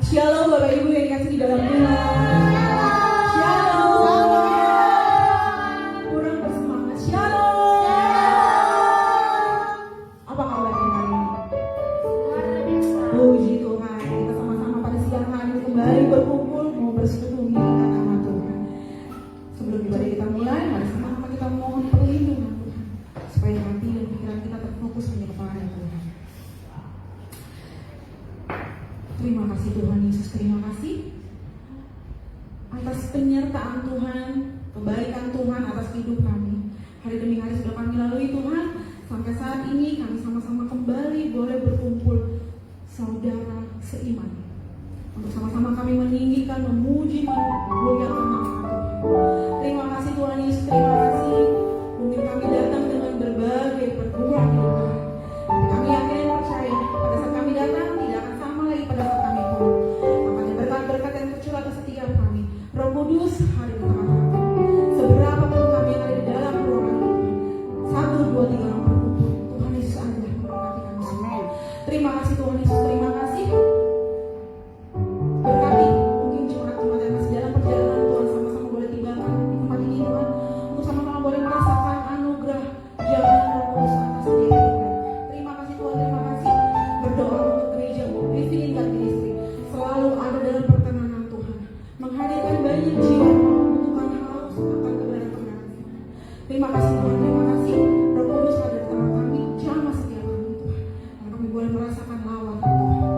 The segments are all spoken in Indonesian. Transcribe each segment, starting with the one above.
Shalom Bapak Ibu yang dikasih di dalam Tuhan. Shalom. Kurang bersemangat. Shalom. Apa kabarnya hari ini? Puji Tuhan. Kita sama-sama pada siang hari ini kembali berkumpul mau bersekutu mengingat nama Tuhan. Sebelum ibadah kita mulai, mari sama-sama kita mohon perlindungan Tuhan, supaya hati dan pikiran kita terfokus hanya kepada Tuhan. Terima kasih Tuhan Yesus, terima kasih atas penyertaan Tuhan, kebaikan Tuhan atas hidup kami. Hari demi hari sudah kami lalui Tuhan. Sampai saat ini kami sama-sama kembali boleh berkumpul saudara seiman, untuk sama-sama kami meninggikan, memuji, memuliakan nama Tuhan. Terima kasih Tuhan Yesus, terima kasih. Mungkin kami datang dengan berbagai pergumulan hidup kami. Kami yakin dan percaya pada saat kami datang tidak akan sama lagi pada saat kami pulang. Makanya berkat-berkat yang tercurah atas setiap kami. Roh Kudus, hari ini kami. Seberapa pun kami yang ada di dalam ruangan ini, 1, 2, 3 orang berkumpul, Tuhan Yesus ada memberkati kami semua. Terima kasih Tuhan Yesus, terima kasih. Berkati mungkin jemaat-jemaat yang masih dalam perjalanan Tuhan, sama-sama boleh tibakan di tempat ini Tuhan, untuk sama-sama boleh merasakan anugerah jalan Roh Kudus atas setiap hidup mereka. Terima kasih Tuhan, terima kasih. Berdoa untuk gereja-Mu, Living God Ministry, selalu ada dalam pertengahan Tuhan, menghadirkan banyak jiwa yang membutuhkan haus akan kebenaran Tuhan. Terima kasih Tuhan, terima kasih. Roh Kudus ada di tengah kami, jamah setiap kami Tuhan, dan kami boleh merasakan lawan Tuhan.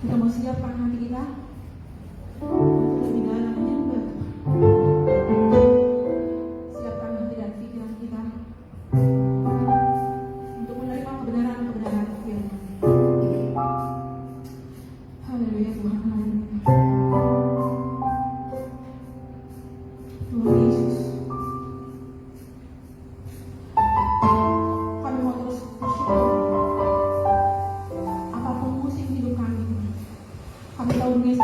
Kita mau siapkan hati kita untuk lebih dalam menyembah. Siapkan hati dan pikiran kita untuk menerima kebenaran-kebenaran firman. Haleluya Tuhan, haleluya. Tuhan Yesus, kami mau terus bersyukur. Apapun musim hidup kami tahu dunia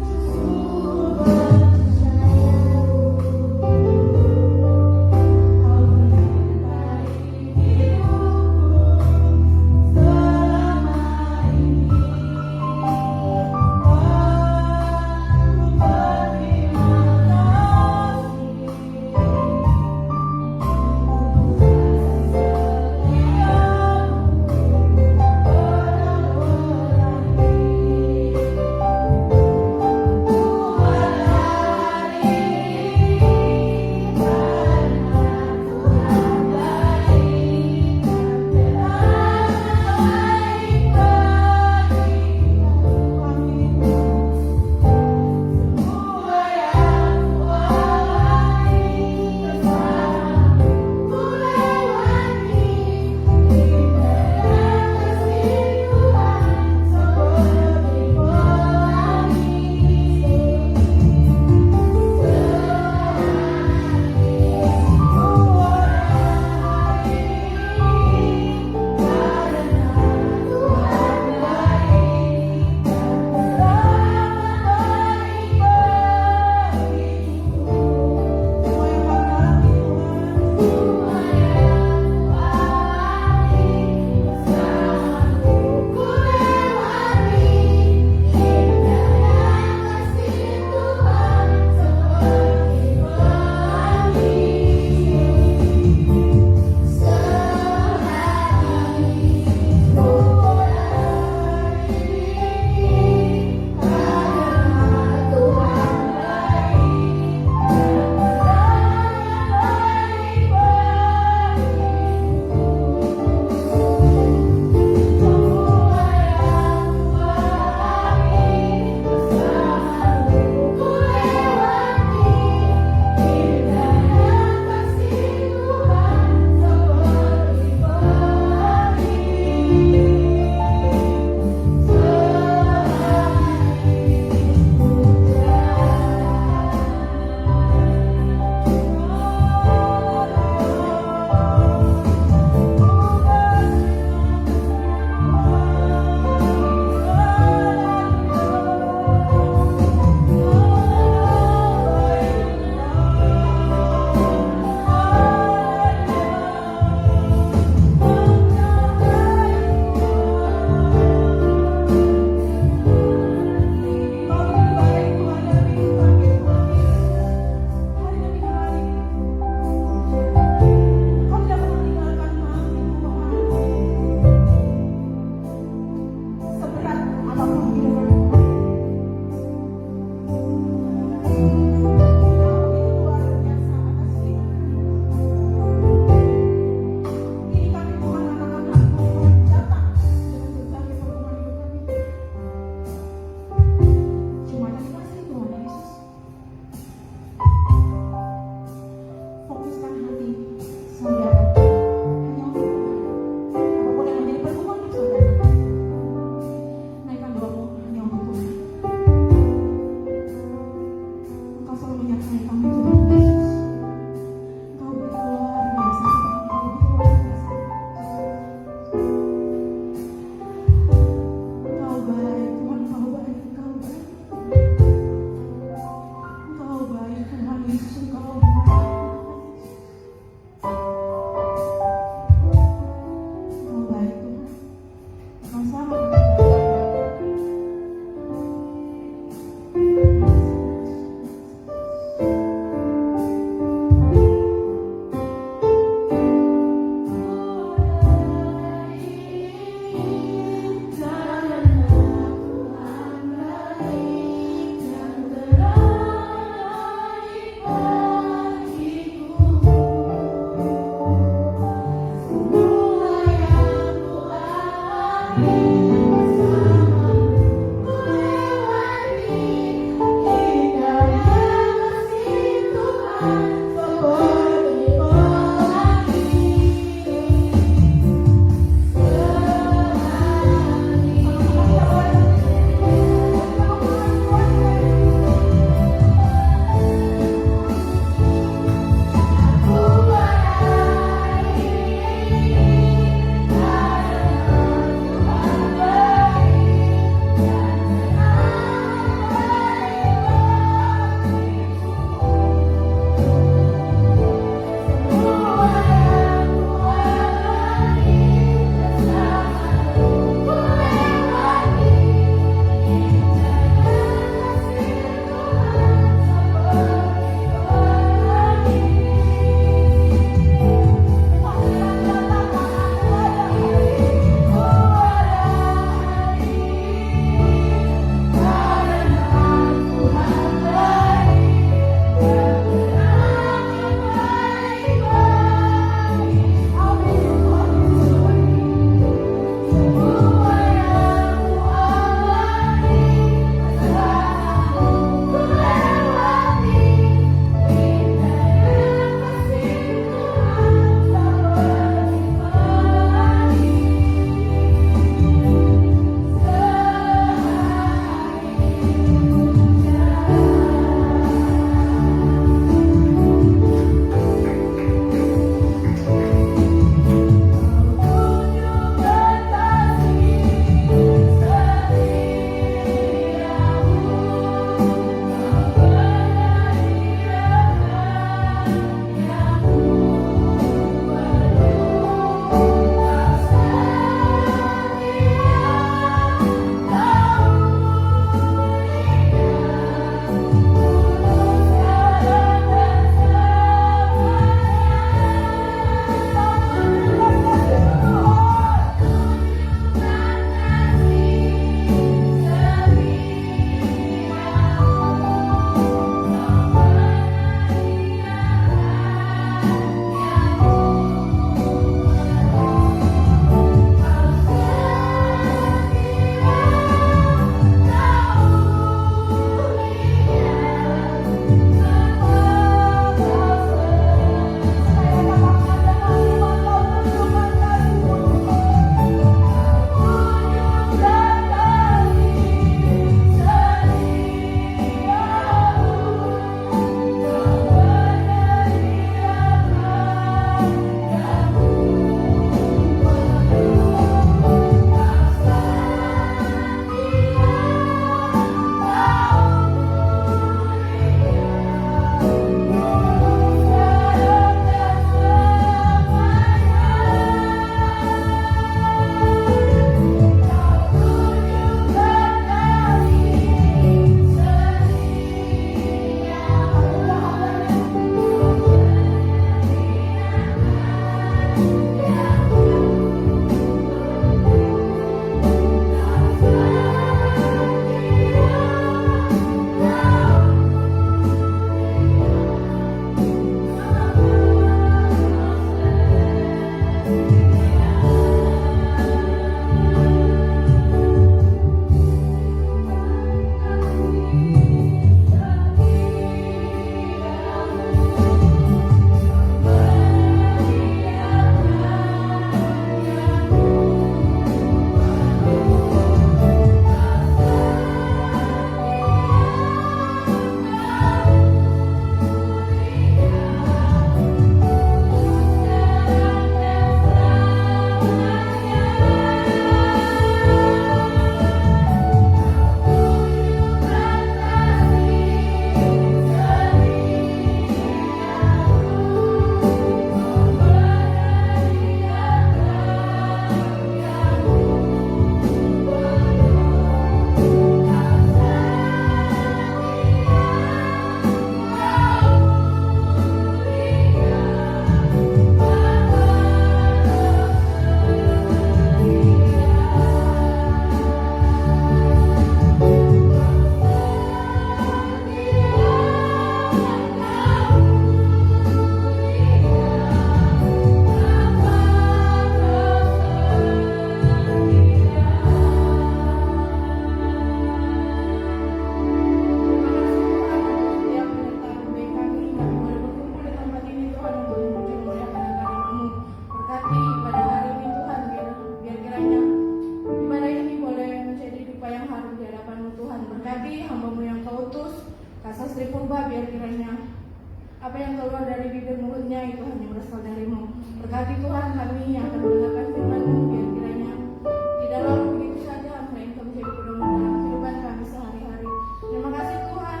kami yang akan mendengarkan firman-Mu, biar kiranya di dalam begitu saja apa yang Kau menjadi pedoman dalam kehidupan kami sehari-hari. Terima kasih Tuhan.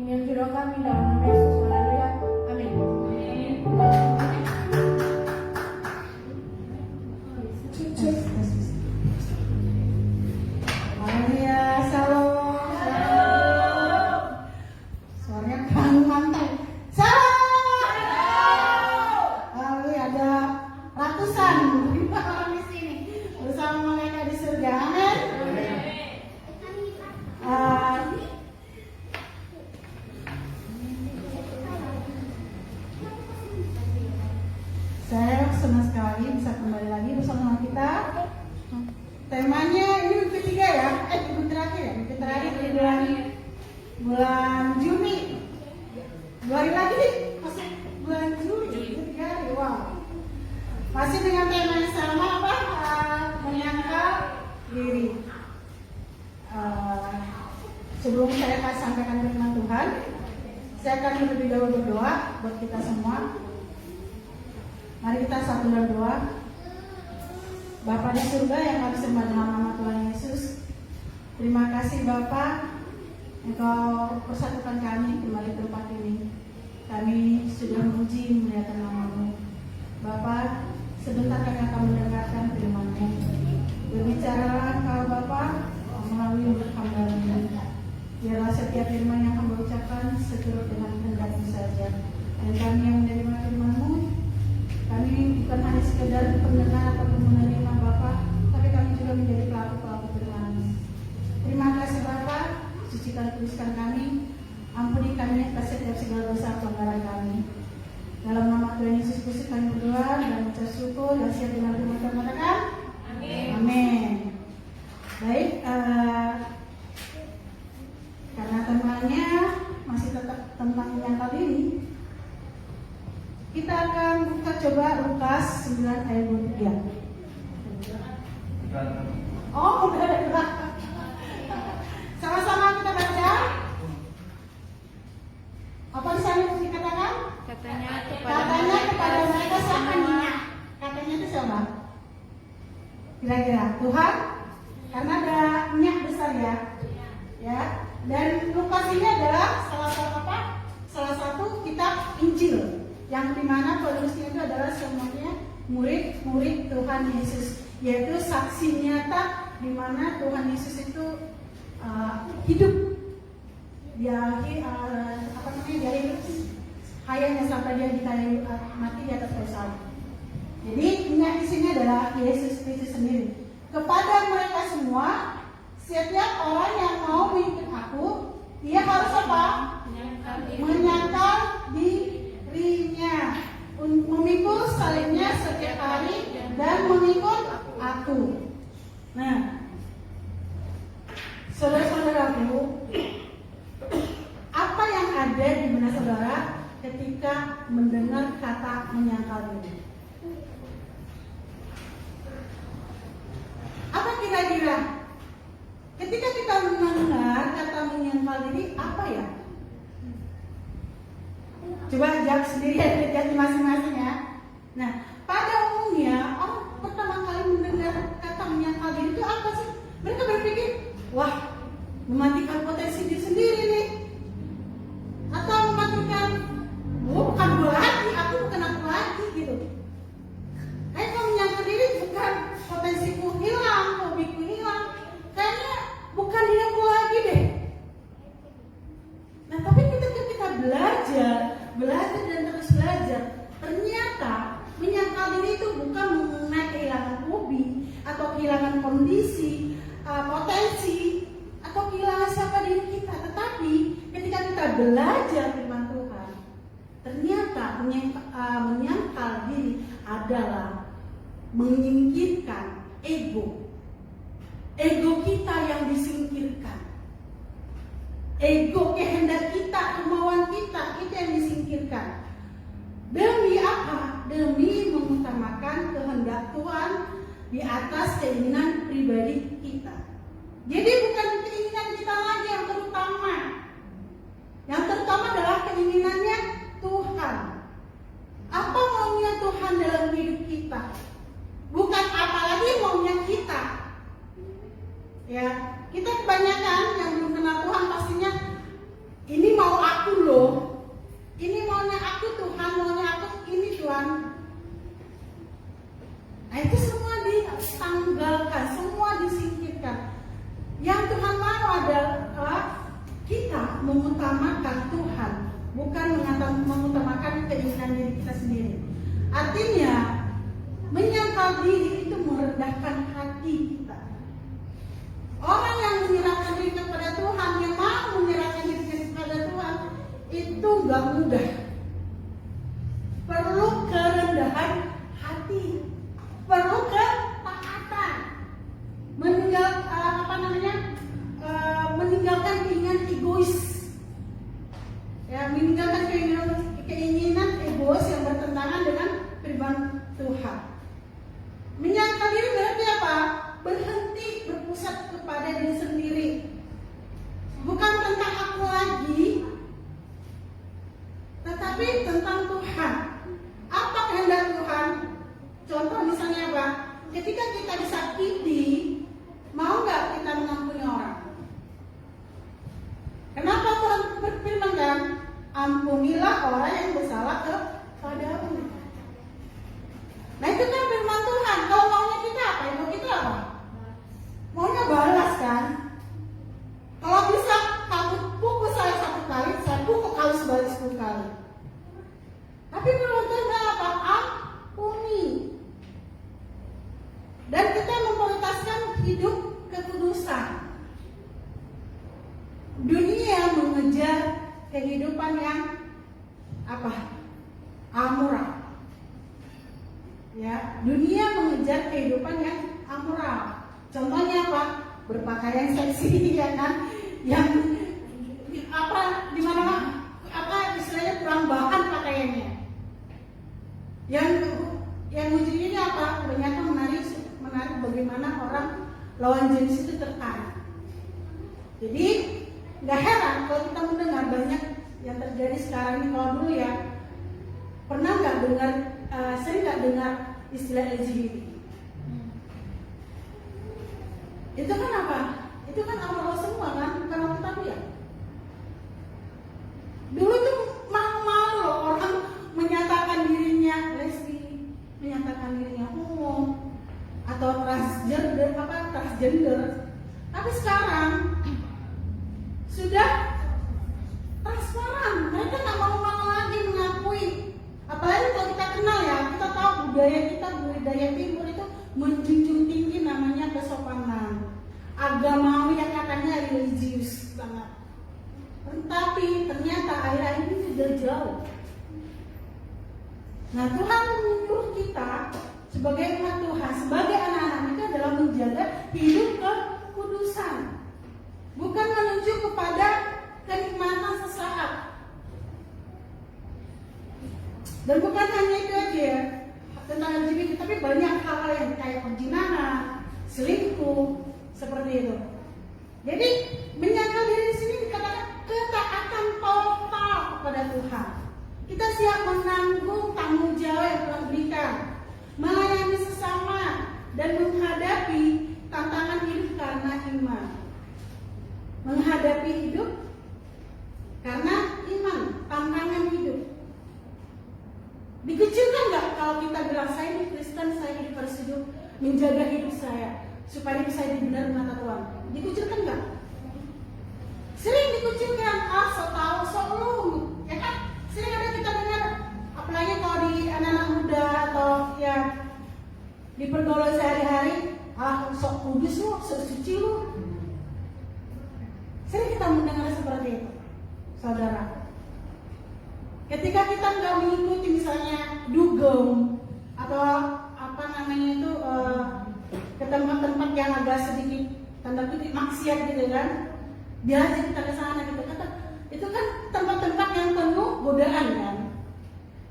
Ini yang doa kami dalam nama Yesus. Haleluya. Amin. Haleluya, salam. Suaranya kurang mantap. Salam. Haleluya, ada ratusan orang di sini bersama mereka di surga. Amin. Saya senang sekali bisa kembali lagi bersama kita. Temanya ini minggu ketiga ya, minggu terakhir di bulan Juni. 2 hari lagi masih bulan Juli. 3 hari, wow. Masih dengan tema yang sama apa? Menyangkal diri. Sebelum saya akan sampaikan firman Tuhan, saya akan lebih dahulu berdoa buat kita semua. Mari kita satu dalam doa. Bapa di surga yang kami sembah dalam nama Tuhan Yesus, terima kasih Bapa, Engkau persatukan kami kembali ke tempat ini. Kami sudah memuji memuliakan nama-Mu. Bapa, sebentar kami akan mendengarkan firman-Mu. Berbicaralah Engkau Bapa melalui mulut hamba-Mu. Biarlah setiap firman yang kami ucapkan seturut dengan kehendak-Mu saja. Dan kami yang menerima firman-Mu, kami bukan hanya sekedar pendengar ataupun menerima Bapa, tapi kami juga menjadi pelaku-pelaku firman-Mu. Terima kasih Bapa, sucikan tuliskan kami, ampuni kami atas setiap segala dosa pelanggaran kami. Dalam nama Tuhan Yesus Kristus kami berdoa dan mengucap syukur dan siap dengan firman Tuhan katakan. Amin. Amin. Baik, karena temanya masih tetap tentang menyangkal diri, kita akan buka coba Lukas 9 ayat 23. Oh, udah ada. Sama-sama kita baca. Apa di sana dikatakan? Katanya kepada mereka siapa nih? Katanya itu siapa? Kira-kira Tuhan, karena ada minyak besar ya. Ya. Dan Lukas ini adalah salah satu kitab Injil yang dimana penulisnya itu adalah semuanya murid-murid Tuhan Yesus, yaitu saksi nyata di mana Tuhan Yesus itu hidup. Dia hidup hayatnya sampai dia mati di atas kayu salib. Jadi minyak di sini adalah Yesus Kristus sendiri. Kepada mereka semua, setiap orang yang mau mengikut aku, dia harus apa? Menyangkal dirinya, memikul salibnya setiap hari dan mengikut aku. Nah, saudara-saudaraku, apa yang ada di benak saudara ketika mendengar kata menyangkal diri? Apa kira-kira ketika kita mendengar kata menyangkal diri, apa ya? Coba jawab sendiri ya, lihat masing-masing ya. Nah, pada umumnya orang pertama kali mendengar kata menyangkal diri itu apa sih? Mereka berpikir, wah, mematikan potensi diri sendiri nih, atau mematikan, bukan gue lagi, aku bukan aku lagi gitu. Kayak kalau menyangkal diri bukan potensiku hilang, hobiku hilang, kayaknya bukan diriku lagi deh. Nah, tapi ketika kita belajar dan terus belajar, ternyata menyangkal diri itu bukan mengenai kehilangan hobi atau kehilangan kondisi, potensi atau kehilangan siapa diri kita, tetapi ketika kita belajar firman Tuhan, ternyata menyangkal diri adalah menyingkirkan ego kita yang disingkirkan. Ego, kehendak kita, kemauan kita, itu yang disingkirkan. Demi apa? Demi mengutamakan kehendak Tuhan di atas keinginan pribadi kita. Jadi bukan keinginan kita lagi yang terutama. Yang terutama adalah keinginannya Tuhan. Apa maunya Tuhan dalam hidup kita? Bukan apalagi maunya kita. Ya, kita kebanyakan yang belum kenal Tuhan pastinya ini mau aku loh. Ini maunya aku Tuhan, maunya aku ini Tuhan. Nah itu semua ditanggalkan, semua disingkirkan. Yang Tuhan mau adalah kita mengutamakan Tuhan, bukan mengutamakan keinginan diri kita sendiri. Artinya menyangkal diri itu merendahkan hati kita. Orang yang menyerahkan diri kepada Tuhan, yang mau menyerahkan diri kepada Tuhan, itu gak mudah. Perlu kerendahan hati, perlu ketaatan, meninggalkan keinginan egois, ya, meninggalkan keinginan egois yang bertentangan dengan firman Tuhan. Menyangkal diri berarti apa? Berhenti berpusat kepada diri sendiri, bukan tentang aku lagi, tetapi tentang Tuhan. Apa kehendak Tuhan? Contoh misalnya apa? Ketika kita disakiti, mau nggak kita mengampuni orang? Kenapa Tuhan berfirman kan? Ampunilah orang yang bersalah kepadamu. Nah itu kan firman Tuhan. Kalau maunya kita apa? Mau kita apa? Maunya balas kan? Kalau bisa kamu pukul saya 1 kali, saya pukul kamu sebalik 10 kali. Tapi firman Tuhan apa? Ampuni. Dan kita memprioritaskan hidup kekudusan. Dunia mengejar kehidupan yang apa? Amoral. Ya, dunia mengejar kehidupan yang amoral. Contohnya apa? Berpakaian seksi, ya kan? Yang apa? Di mana apa istilahnya kurang bahan pakaiannya. Yang ujungnya apa? Ternyata menarik bagaimana orang lawan jenis itu tertarik. Jadi nggak heran kalau kita mendengar banyak yang terjadi sekarang ini. Kalau dulu ya, pernah nggak dengar, sering nggak dengar istilah LGBT? Itu kan apa? Itu kan awal semua kan, bukan orang tahu ya. Dulu tuh malu loh orang menyatakan dirinya lesbi, menyatakan dirinya homo, atau transgender. Tapi sekarang sudah transparan, mereka nggak mau lagi mengakui. Apalagi kalau kita kenal ya, kita tahu budaya timur itu menjunjung tinggi namanya kesopanan, agamawi yang katanya religius banget. Tapi ternyata akhir-akhir ini sudah jauh. Nah Tuhan menyuruh kita sebagai umat Tuhan, sebagai anak-anak itu adalah menjaga hidup kekudusan, bukan menuju kepada kenikmatan sesaat. Dan bukan hanya itu aja ya, tentang LGBT, tapi banyak hal-hal yang kayak perzinahan, selingkuh, seperti itu. Jadi menyangkal diri di sini dikatakan ketaatan total kepada Tuhan. Kita siap menanggung tanggung jawab yang Tuhan berikan, melayani sesama, dan menghadapi tantangan hidup karena iman. Menghadapi hidup karena iman, tantangan hidup. Dikecilkan nggak kalau kita bilang saya ini Kristen, saya hidup harus hidup menjaga hidup saya supaya hidup saya benar mata Tuhan? Dikucilkan nggak? Sering dikucilkan, so tahu, so lu, ya kan? Sering ada kita dengar, apalagi kalau di anak-anak muda atau ya di pergaulan sehari-hari, sok kudus lu, sok suci lu. Sering kita mendengar seperti itu, saudara. Ketika kita nggak mengikuti misalnya dugem atau apa namanya itu ke tempat-tempat yang agak sedikit tanda kutip maksiat gitu kan, biasa kita ke sana gitu kan, itu kan tempat-tempat yang penuh godaan kan,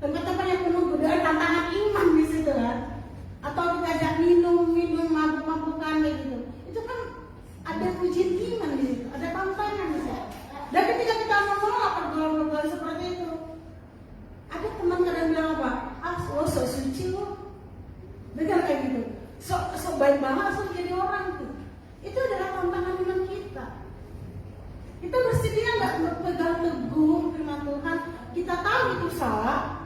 tempat-tempat yang penuh godaan, tantangan iman di situ kan, atau kita ajak minum mabuk-mabukan gitu, itu kan ada ujian iman di situ, ada tantangan di situ. Dan ketika kita menolak pergaulan-pergaulan seperti itu, ada teman kadang bilang apa? lo so suci lo. Dengar kayak gitu. So baik banget so jadi orang tuh. Itu adalah tantangan iman kita. Kita bersedia nggak berpegang teguh firman Tuhan? Kita tahu itu salah.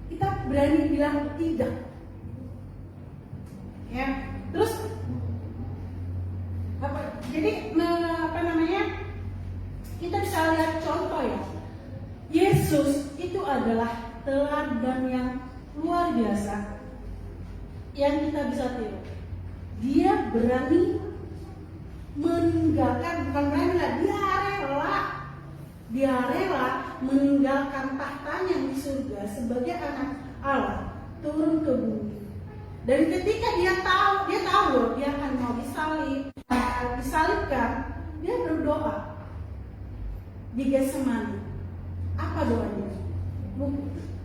Kita berani bilang tidak. Ya, terus jadi apa namanya? Kita bisa lihat contoh ya. Yesus itu adalah teladan yang luar biasa yang kita bisa tiru. Dia berani meninggalkan, bukan berani lah, dia rela meninggalkan tahtanya di surga sebagai anak Allah turun ke bumi. Dan ketika dia tahu loh dia akan mau disalibkan, dia berdoa di Getsemani. Apa doanya?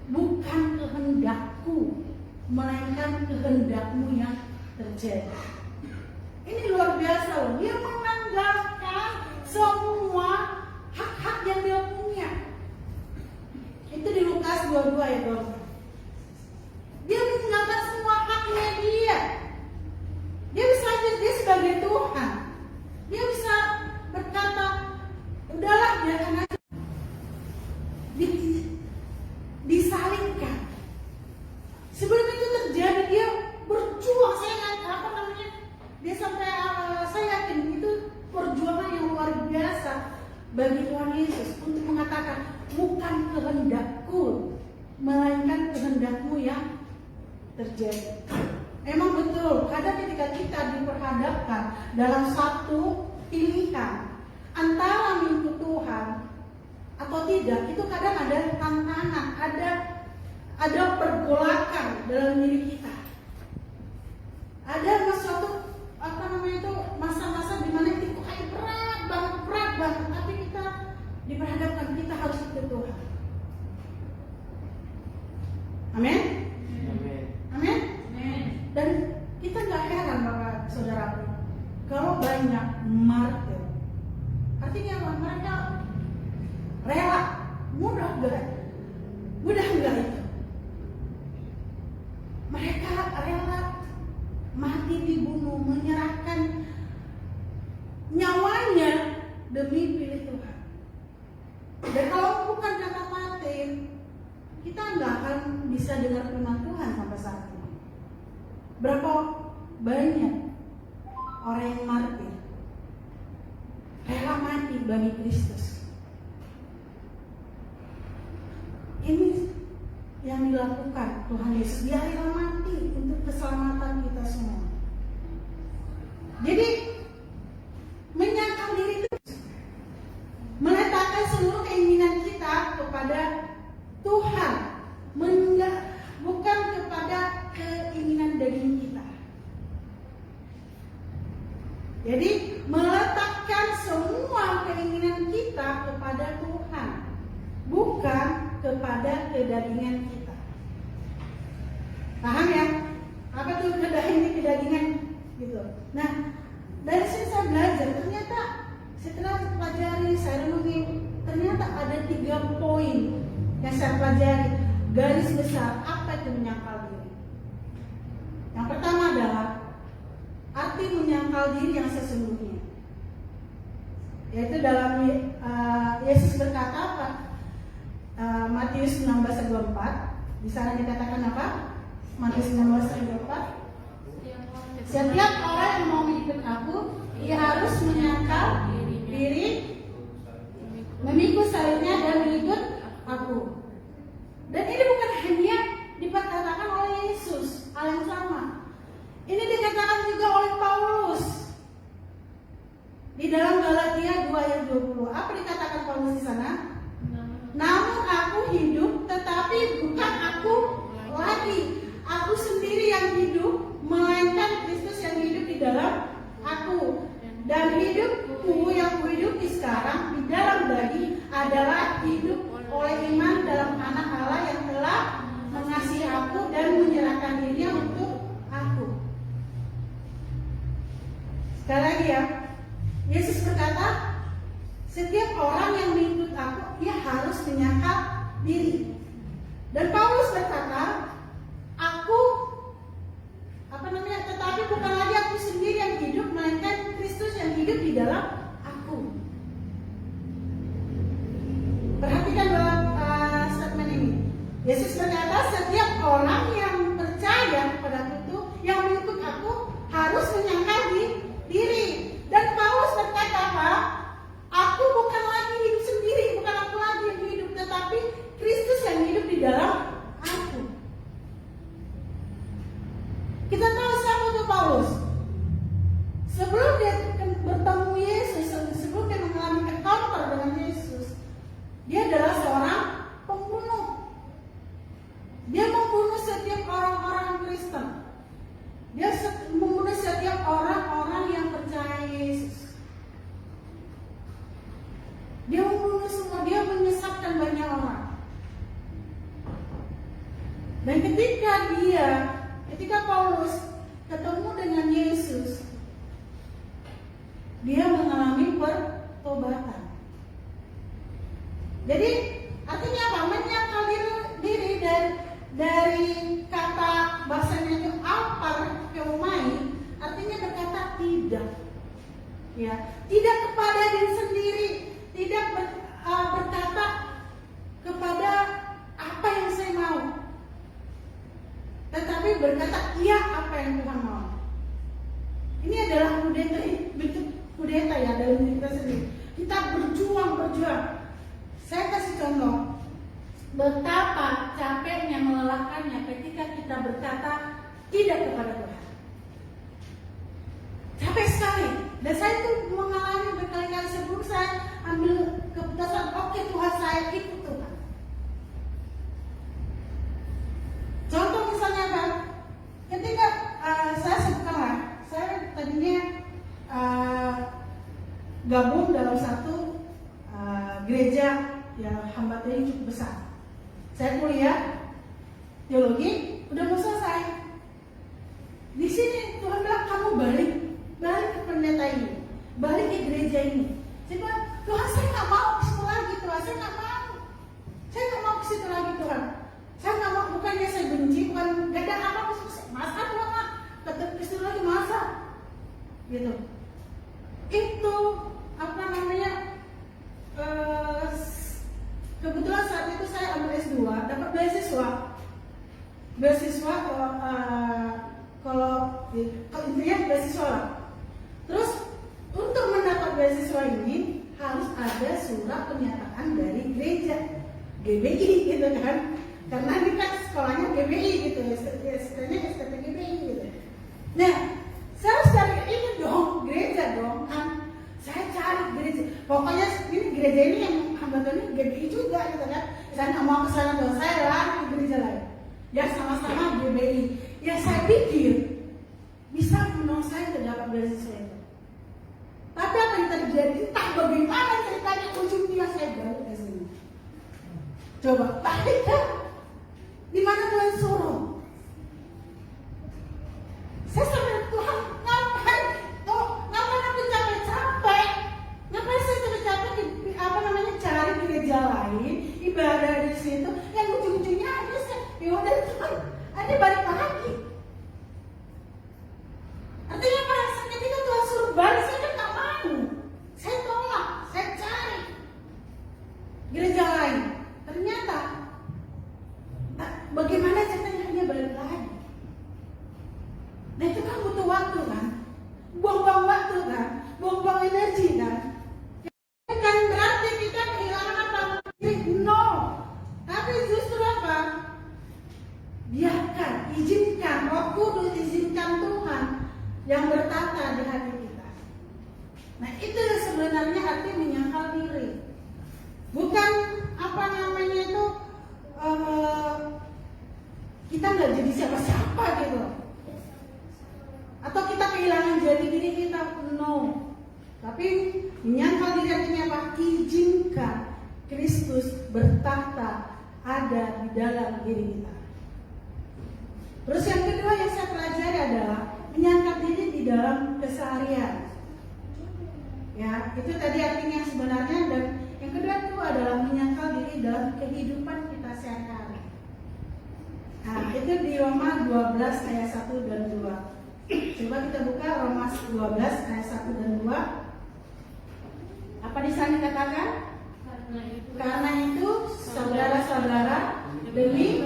Bukan kehendakku, melainkan kehendakmu yang terjadi. Ini luar biasa loh. Dia menanggalkan semua hak-hak yang dia punya. Itu di Lukas 22 ya Bang. Dia meninggalkan semua haknya dia. Dia bisa aja dia sebagai Tuhan. Dia bisa berkata, udahlah biarkan aja. Disalibkan. Sebelum itu terjadi dia berjuang. Dia sampai saya yakin itu perjuangan yang luar biasa bagi Tuhan Yesus untuk mengatakan bukan kehendakku melainkan kehendakmu yang terjadi. Emang betul, kadang ketika kita diperhadapkan dalam satu pilihan antara mengikut Tuhan atau tidak, itu kadang ada tantangan, ada pergolakan dalam diri kita. Ada suatu masa-masa di mana itu kayak berat banget, tapi kita diperhadapkan kita harus ikut Tuhan. Amin. Amin. Dan kita nggak heran Bapak Saudara kalau banyak martir. Artinya apa? Mereka rela, mudah enggak itu. Mereka rela mati dibunuh, menyerahkan nyawanya demi pilih Tuhan. Dan kalau bukan kata mati, kita nggak akan bisa dengar firman Tuhan sampai saat ini. Berapa banyak orang yang martir, rela mati bagi Kristus. Ini yang dilakukan Tuhan Yesus, dia rela mati untuk keselamatan kita semua. Jadi menyangkal diri itu meletakkan seluruh keinginan kita kepada Tuhan, bukan kepada keinginan daging kita. Jadi meletakkan semua keinginan kita kepada Tuhan, bukan kepada kedagingan kita. Paham ya? Apa tuh kedagingan gitu. Nah, dari sini saya belajar, ternyata setelah pelajari, saya renungi, ternyata ada 3 poin yang saya pelajari. Garis besar, apa itu menyangkal diri? Yang pertama adalah arti menyangkal diri yang sesungguhnya. Yaitu dalam Yesus berkata apa? Matius 16:24. Di sana dikatakan apa? Matius 16:24. Setiap orang yang mau mengikut aku, ia harus menyangkal diri, memikul salibnya dan mengikut aku. Dan ini bukan hanya diperkatakan oleh Yesus, hal yang sama. Ini dikatakan juga oleh Paulus di dalam Galatia 2:20. Apa dikatakan Paulus di sana? Namun aku hidup, tetapi bukan aku lagi. Aku sendiri yang hidup, melainkan Kristus yang hidup di dalam aku. Dan hidupku yang kuhidupi sekarang di dalam daging adalah hidup oleh iman dalam Anak Allah yang telah mengasihi aku dan menyerahkan dirinya untuk aku. Sekali lagi ya, Yesus berkata, setiap orang yang mengikut aku, ia harus menyangkal diri. Dan Paulus berkata, hidup di dalam aku. Perhatikan dalam statement ini. Yesus berkata, setiap orang yang percaya kepada itu, yang mengikut aku, harus menyangkal diri. Dan Paulus berkata apa? Aku bukan lagi hidup sendiri, bukan aku lagi yang hidup, tetapi Kristus yang hidup di dalam aku. Kita tahu siapa itu Paulus. Sebelum dia bertemu Yesus, sebelum dia mengalami encounter dengan Yesus, dia adalah seorang pembunuh. Dia membunuh setiap orang-orang Kristen. Dia membunuh setiap orang-orang yang percaya Yesus. Dia membunuh semua, dia menyesatkan banyak orang. Dan ketika Paulus ketemu dengan Yesus, dia mengalami pertobatan. Jadi artinya apa? Menyangkal diri dari kata bahasanya itu keumai, artinya berkata tidak. Ya, tidak kepada diri sendiri, tidak berkata kepada apa yang saya mau, tetapi berkata iya apa yang Tuhan mau. Ini adalah bentuk kudeta ya dalam diri kita sendiri. Kita berjuang. Saya kasih contoh betapa capeknya, melelahkannya ketika kita berkata tidak kepada Tuhan. Capek sekali. Dan saya itu mengalami berkali-kali sebelum saya ambil keputusan, oke Tuhan, saya ikut Tuhan. Contoh misalnya kan, ketika saya sekolah, saya tadinya gabung dalam satu gereja yang hambatannya cukup besar. Saya kuliah teologi, udah mau selesai. Di sini Tuhan bilang kamu balik ke pendeta ini, balik ke gereja ini. Saya bilang, Tuhan saya nggak mau ke situ lagi, Tuhan saya nggak mau ke situ lagi Tuhan. Saya nggak mau, bukannya saya benci, bukan gak ada apa masa Tuhan lah, tetap ke situ lagi masa, gitu. Itu apa namanya? Kebetulan saat itu saya ambil S2, dapat beasiswa kalau intinya beasiswa lah. Terus untuk mendapat beasiswa ini harus ada surat pernyataan dari gereja GBI gitu kan, karena ini kan sekolahnya GBI gitu, STT-nya STT GBI gitu. Nah, saya harus cari ini dong, gereja dong kan. Saya cari gereja, pokoknya ini gereja ini yang hambatannya GBI juga gitu kan. Saya nggak mau kesana dong, saya lari ke gereja lain. Ya sama-sama GBI. Ya saya pikir bisa menolong saya untuk dapat beasiswa itu. Tapi apa yang terjadi? Entah bagaimana ceritanya, ujungnya saya balik ke sini. Coba balik kan? Di mana Tuhan suruh? Saya sampai Tuhan ngapain? Ngapain aku capek-capek? Ngapain saya capek-capek cari gereja lain, ibadah di situ, yang ujung-ujungnya ada saya, yaudah Tuhan, ada balik lagi. Artinya apa? Ketika Tuhan suruh balik, saya kan tak mau. Saya tolak, saya cari gereja lain. Ternyata, bagaimana caranya dia balik lagi? Nah itu kan butuh waktu kan, buang-buang waktu kan, buang-buang energi kan. Bukan berarti kita kehilangan apa? No, tapi justru apa? Biarkan, izinkan Roh Kudus, izinkan Tuhan yang bertata di hati kita. Nah itu sebenarnya arti menyangkal diri. Bukan apa namanya itu kita nggak jadi siapa-siapa gitu. Atau kita kehilangan jati diri kita, no. Tapi menyangkal diri artinya apa? Izinkan Kristus bertahta ada di dalam diri kita. Terus yang kedua yang saya pelajari adalah menyangkal diri di dalam keseharian. Ya, itu tadi artinya sebenarnya, dan yang kedua itu adalah menyangkal diri dalam kehidupan kita sehari-hari. Nah, itu di Roma 12 ayat 1 dan 2. Coba kita buka Roma 12 ayat 1 dan 2. Apa di sana dikatakan? Karena itu Karena itu, saudara-saudara, demi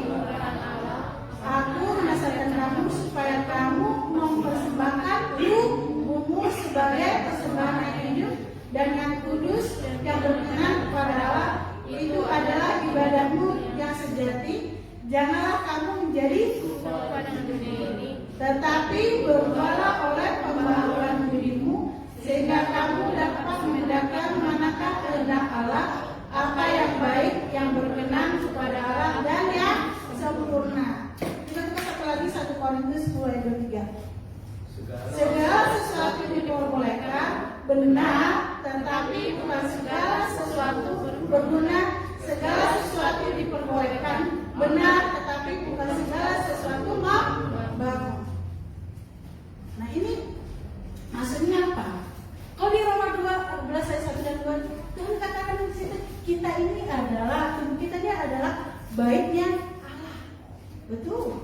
aku menasihatkan kamu supaya kamu mempersembahkan tubuhmu sebagai persembahan yang hidup dan yang kudus yang berkenan kepada Allah. Itu adalah ibadahmu yang sejati. Janganlah kamu menjadi serupa dengan dunia ini, tetapi berubahlah oleh pembaharuan dirimu sehingga kamu dapat membedakan manakah kehendak Allah, apa yang baik, yang berkenan kepada Allah dan yang sempurna. Kita buka satu lagi 1 Korintus 10 ayat 23. Segala sesuatu diperbolehkan, benar, tetapi bukan segala sesuatu berguna. Segala sesuatu diperbolehkan, benar, tetapi bukan segala sesuatu membangun. Nah ini maksudnya apa? Kalau di Roma 2:14 ayat 1 dan 2, Tuhan katakan di situ kita ini adalah, tubuh kita ini adalah baiknya Allah. Betul.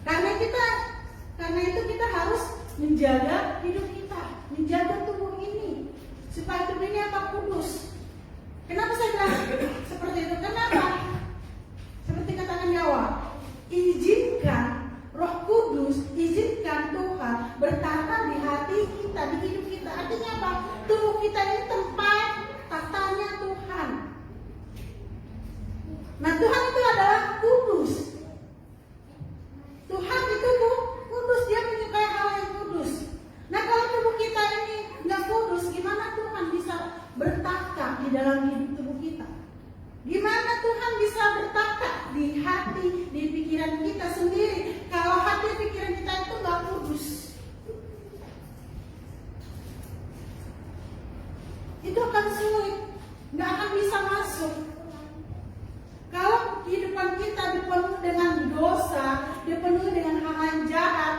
Karena itu kita harus menjaga hidup kita, menjaga tubuh ini supaya tubuh ini apa? Kudus. Kenapa saya bilang seperti itu? Kenapa? Seperti katakan di awal, izinkan Roh Kudus, izinkan Tuhan bertata di hati kita, di hidup kita. Artinya apa? Tubuh kita ini tempat tatanya Tuhan. Nah, Tuhan itu adalah kudus. Tuhan itu kudus, Dia menyukai hal yang kudus. Nah, kalau tubuh kita ini nggak kudus, gimana Tuhan bisa bertata di dalam hidup tubuh kita? Gimana Tuhan bisa bertata di hati, di pikiran kita sendiri kalau hati pikiran kita itu nggak kudus? Itu akan sulit, nggak akan bisa masuk. Kalau kehidupan kita dipenuhi dengan dosa, dipenuhi dengan hal yang jahat,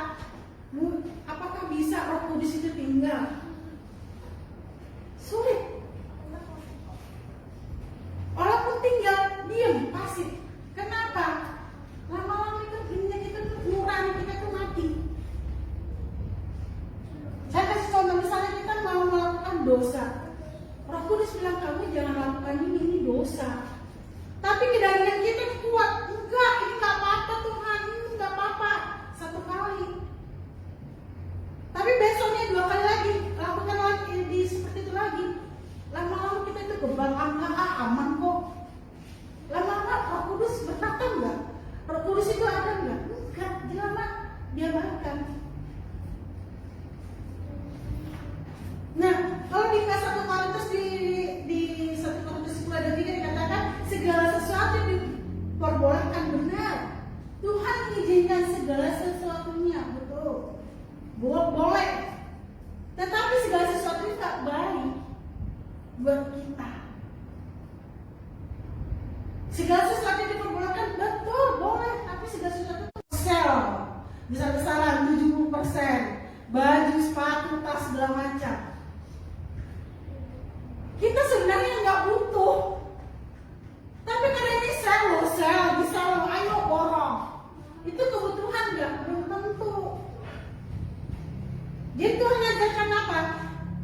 apakah bisa Roh Kudus itu tinggal? Sulit. Walaupun tinggal diam, pasif. Kenapa? Lama-lama itu minyak itu nurani kita itu mati. Saya kasih contoh, misalnya kita mau melakukan dosa, Roh Kudus bilang kamu jangan lakukan ini dosa. Tapi kedagingan kita kuat, enggak, ini enggak apa-apa Tuhan, ini enggak apa-apa. 1 kali. Tapi besoknya 2 kali lagi, lakukan lagi seperti itu lagi. Lama-lama kita itu kebal, aman kok. Lama-lama Roh Kudus bertata enggak? Roh Kudus itu ada enggak? Enggak, lama dia bahkan. Nah, kalau di 1 Korintus di 1 Korintus 10 ayat 3 dikatakan segala sesuatu diperbolehkan, benar. Tuhan mengizinkan segala sesuatunya, betul. Boleh. Tetapi segala sesuatu itu tak baik buat kita. Segala sesuatu diperbolehkan, betul, boleh. Tapi segala sesuatu sel besar-besaran 70%, baju, sepatu, tas, segala macam. Kita sebenarnya nggak butuh. Tapi karena ini sel, bisa lo, ayo borong. Itu kebutuhan nggak? Belum tentu. Jadi Tuhan ajarkan apa?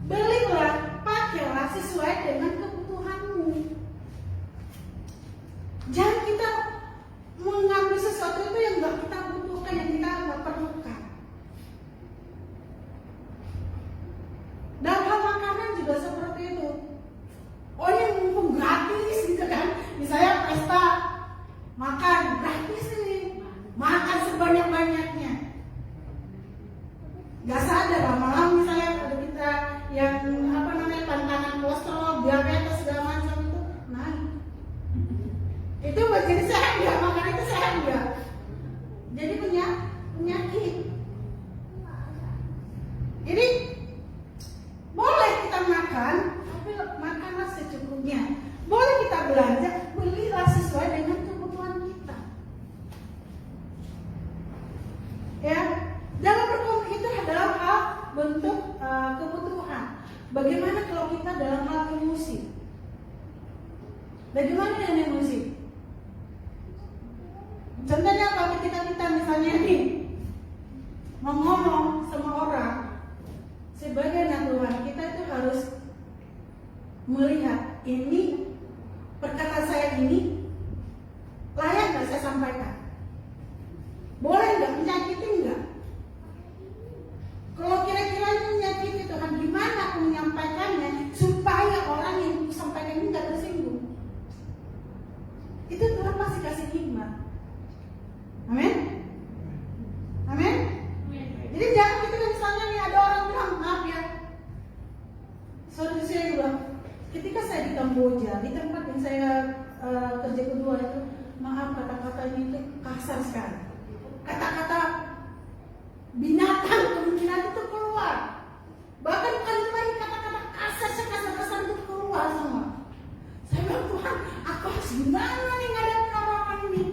Belilah, pakailah sesuai dengan kebutuhanmu. Jangan kita mengambil sesuatu itu yang nggak kita butuhkan, yang kita nggak perlukan. Dalam hal makanan juga seperti itu. Oh, ini mumpung gratis gitu kan? Misalnya pesta makan gratis nih, makan sebanyak-banyaknya. Gak sadar lama-lama misalnya pada kita yang pantangan kolesterol, diabetes segala macam itu naik. Itu jadi sehat nggak? Makan itu sehat nggak? Jadi penyakit. Jadi boleh kita makan, tapi makanlah secukupnya. Boleh kita belanja, belilah sesuai dengan kebutuhan kita. Ya, dalam berkomunikasi itu adalah hal bentuk kebutuhan. Bagaimana kalau kita dalam hal emosi? Bagaimana dengan emosi? Contohnya apa? Ketika kita misalnya nih mau ngomong sama orang, sebagai anak Tuhan kita itu harus melihat ini perkataan saya ini layak nggak saya sampaikan? Boleh nggak menyakiti nggak? Kalau kira-kira ini menyakiti Tuhan, gimana aku menyampaikannya supaya orang yang aku sampaikan ini nggak tersinggung? Itu Tuhan pasti kasih hikmat. Amin? Amin? Jadi jangan kita misalnya nih ada orang bilang, maaf ya, saya bilang, ketika saya di Kamboja, di tempat yang saya kerja kedua itu, maaf kata-katanya itu kasar sekali. Kata-kata binatang kemungkinan itu keluar. Bahkan bukan lagi kata-kata kasar, kasar-kasar itu keluar semua. Saya bilang, Tuhan, aku harus gimana nih ngadepin orang-orang ini?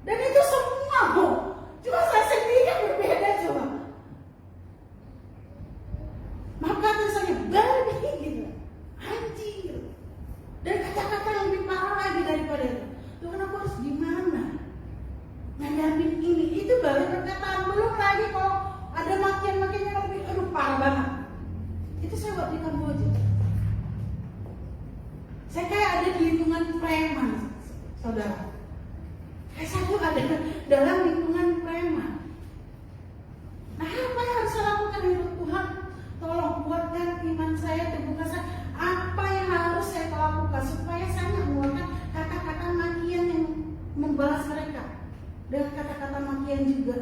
Dan itu semua, cuma saya sendiri yang berbeda coba. Maka saya babi gitu, anjir. Dan kata-kata yang lebih parah lagi daripada itu. Tuhan, aku harus gimana ngadepin ini? Itu baru perkataan, belum lagi kalau ada makian-makian yang lebih parah banget. Itu saya buat di Kamboja. Saya kayak ada di lingkungan preman, saudara. Kayak saya tuh ada dalam lingkungan preman. Nah, apa yang harus saya lakukan untuk Tuhan? Tolong buatkan iman saya, terbuka saya. Apa yang harus saya lakukan supaya saya nggak mengeluarkan kata-kata makian yang membalas mereka dengan kata-kata makian juga.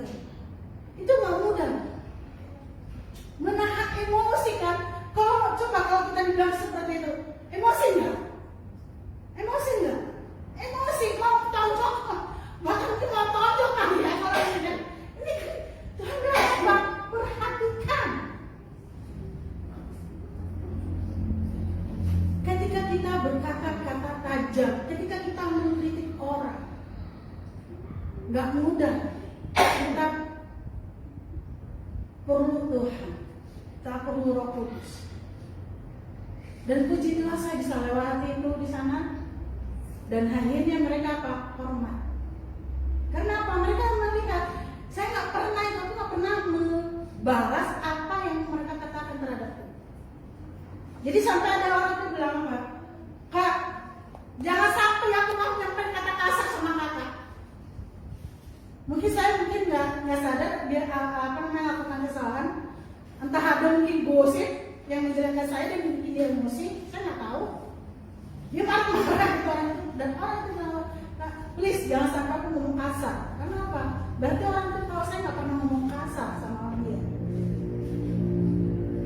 Itu nggak mudah. Menahan emosi kan? Kalau kita dibilang seperti itu, emosi nggak? Emosi nggak? Emosi mau tonjok, bahkan mungkin mau tonjok kan ya kalau ini kan Tuhan bilang perhatikan. Ketika kita berkata-kata tajam, ketika kita mengkritik orang, nggak mudah. Kita perlu Tuhan, kita perlu Roh Kudus. Dan pujilah saya bisa lewati itu di sana. Dan akhirnya mereka apa? Hormat. Karena apa? Mereka melihat saya nggak pernah membalas apa yang mereka katakan terhadapku. Jadi sampai ada orang itu bilang apa? Kak, jangan sampai aku mau menyampaikan kata kasar sama kakak. Mungkin saya nggak sadar dia melakukan kesalahan. Entah ada mungkin gosip yang menjelekkan saya dan bikin dia emosi, saya nggak tahu. Dia marah-marah gitu orang itu, dan orang itu bilang, please jangan sampai aku ngomong kasar. Karena apa? Berarti orang itu tahu saya nggak pernah ngomong kasar sama orang dia.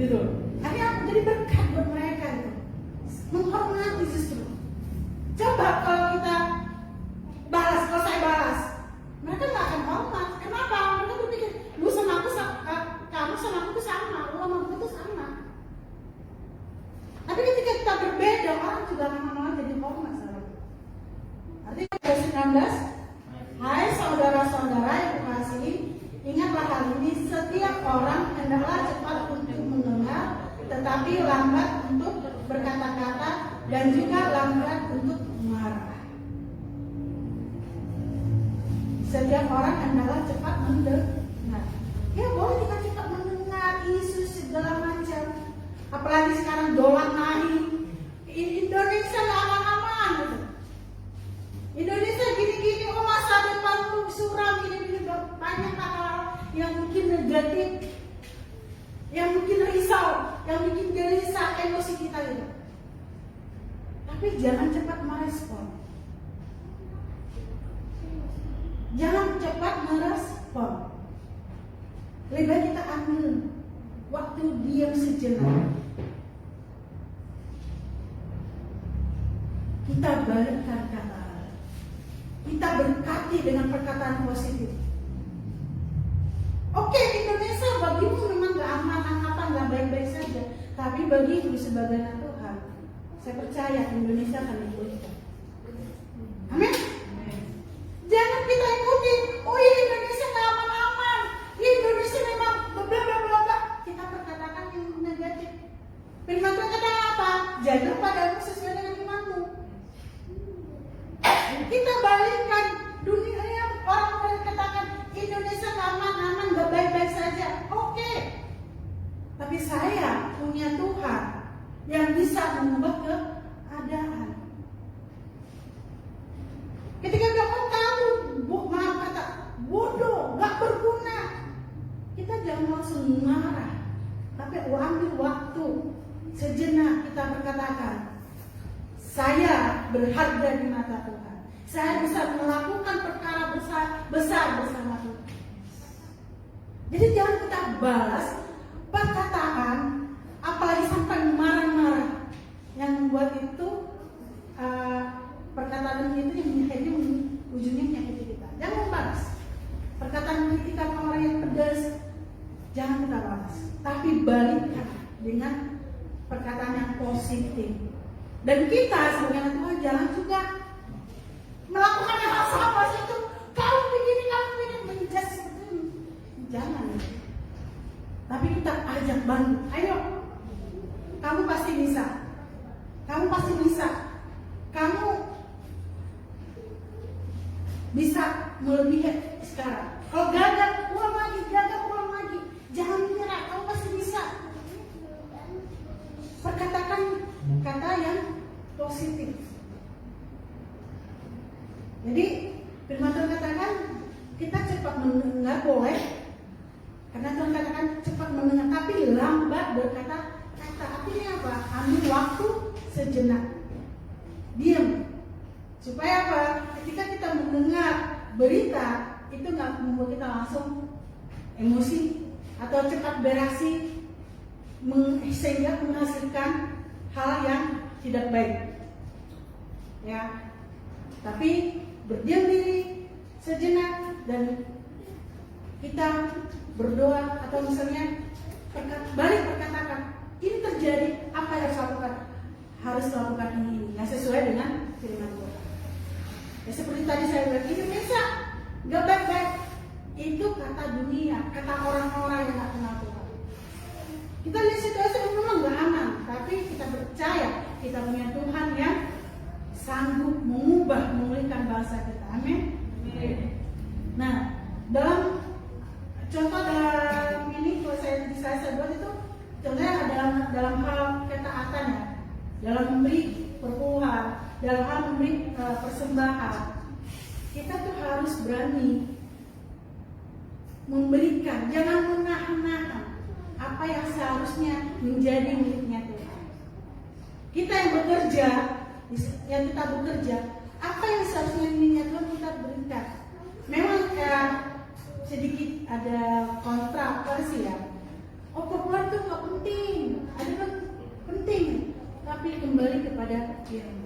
Gitu. Akhirnya aku jadi berkat buat mereka itu, menghormati justru. Coba kalau kita balas, kalau saya balas, mereka nggak akan hormat. Kenapa? Mereka berpikir, lu sama aku, kamu sama aku tuh sama, lu sama aku tuh sama. Tapi ketika kita berbeda, orang juga akan jadi hormat sama kita. Artinya ayat 19, hai saudara-saudara yang kekasihi, ingatlah hal ini, setiap orang hendaklah cepat untuk mendengar, tetapi lambat untuk berkata-kata dan juga lambat untuk marah. Setiap orang hendaklah cepat mendengar. Ya boleh kita cepat mendengar isu segala macam. Apalagi sekarang dolar naik. Indonesia nggak aman-aman gitu. Indonesia gini-gini, masa depan tuh suram gini-gini, banyak hal yang mungkin negatif, yang mungkin risau, yang bikin gelisah emosi kita itu. Tapi jangan cepat merespon. Jangan cepat merespon. Lebih baik kita ambil waktu diam sejenak. Kita balikkan kata, kita berkati dengan perkataan positif. Oke, Indonesia bagimu memang gak aman-aman, gak baik-baik saja. Tapi bagiku sebagai anak Tuhan, saya percaya Indonesia akan dipulihkan. Amin. Jangan kita ikuti, oh iya Indonesia gak aman-aman, Indonesia memang bla bla bla bla. Kita perkatakan yang negatif. Firman Tuhan kata apa? Jangan padamu sesuai dengan imanmu. Kita balikkan dunia yang orang katakan Indonesia gak aman-aman, gak baik-baik saja. Oke. Tapi saya punya Tuhan yang bisa mengubah keadaan. Ketika bilang, oh kamu, maaf kata, bodoh, gak berguna, kita jangan langsung marah, tapi ambil waktu sejenak, kita berkatakan, saya berharga di mata Tuhan, saya bisa melakukan perkara besar bersama Tuhan. Jadi jangan kita balas perkataan, apalagi sampai marah-marah, yang membuat itu perkataan itu yang akhirnya ujungnya menyakiti kita. Jangan balas perkataan kritikan orang yang pedas, jangan kita balas, tapi balikkan dengan perkataan yang positif. Dan kita sebagai anak Tuhan jangan juga melakukan hal sama itu. Kamu begini, kamu begini, menjudge seperti ini. Jangan. Tapi kita ajak bantu. Ayo, kamu pasti bisa. Kamu pasti bisa. Kamu bisa melebihi sekarang. Kalau gagal, ulang lagi, gagal, ulang lagi. Jangan menyerah, kamu pasti bisa. Perkatakan kata yang positif. Jadi firman Tuhan katakan kita cepat mendengar boleh, karena Tuhan katakan cepat mendengar, tapi lambat berkata kata. Artinya apa? Ambil waktu sejenak, diam, supaya apa? Ketika kita mendengar berita itu nggak membuat kita langsung emosi atau cepat bereaksi sehingga menghasilkan hal yang tidak baik, ya. Tapi berdiam diri sejenak dan kita berdoa, atau misalnya balik berkatakan, ini terjadi, apa yang harus lakukan? Harus lakukan ini yang sesuai dengan firman Tuhan. Ya, seperti tadi saya bilang, Indonesia gak baik-baik. Itu kata dunia, kata orang-orang yang gak kenal Tuhan. Kita lihat situasi memang gak aman, tapi kita percaya kita punya Tuhan yang sanggup mengubah, memulihkan bangsa kita. Amin. Nah, dalam contoh dalam ini, kalau saya buat itu, contohnya dalam hal ketaatan, ya, dalam memberi perpuluhan, dalam hal memberi persembahan, kita tuh harus berani memberikan, jangan menahan-nahan apa yang seharusnya menjadi miliknya Tuhan. Kita yang bekerja, apa yang seharusnya miliknya Tuhan kita berikan. Memang sedikit ada kontroversi, ya. Oh, populer itu nggak penting, ada kan penting, tapi kembali kepada firman.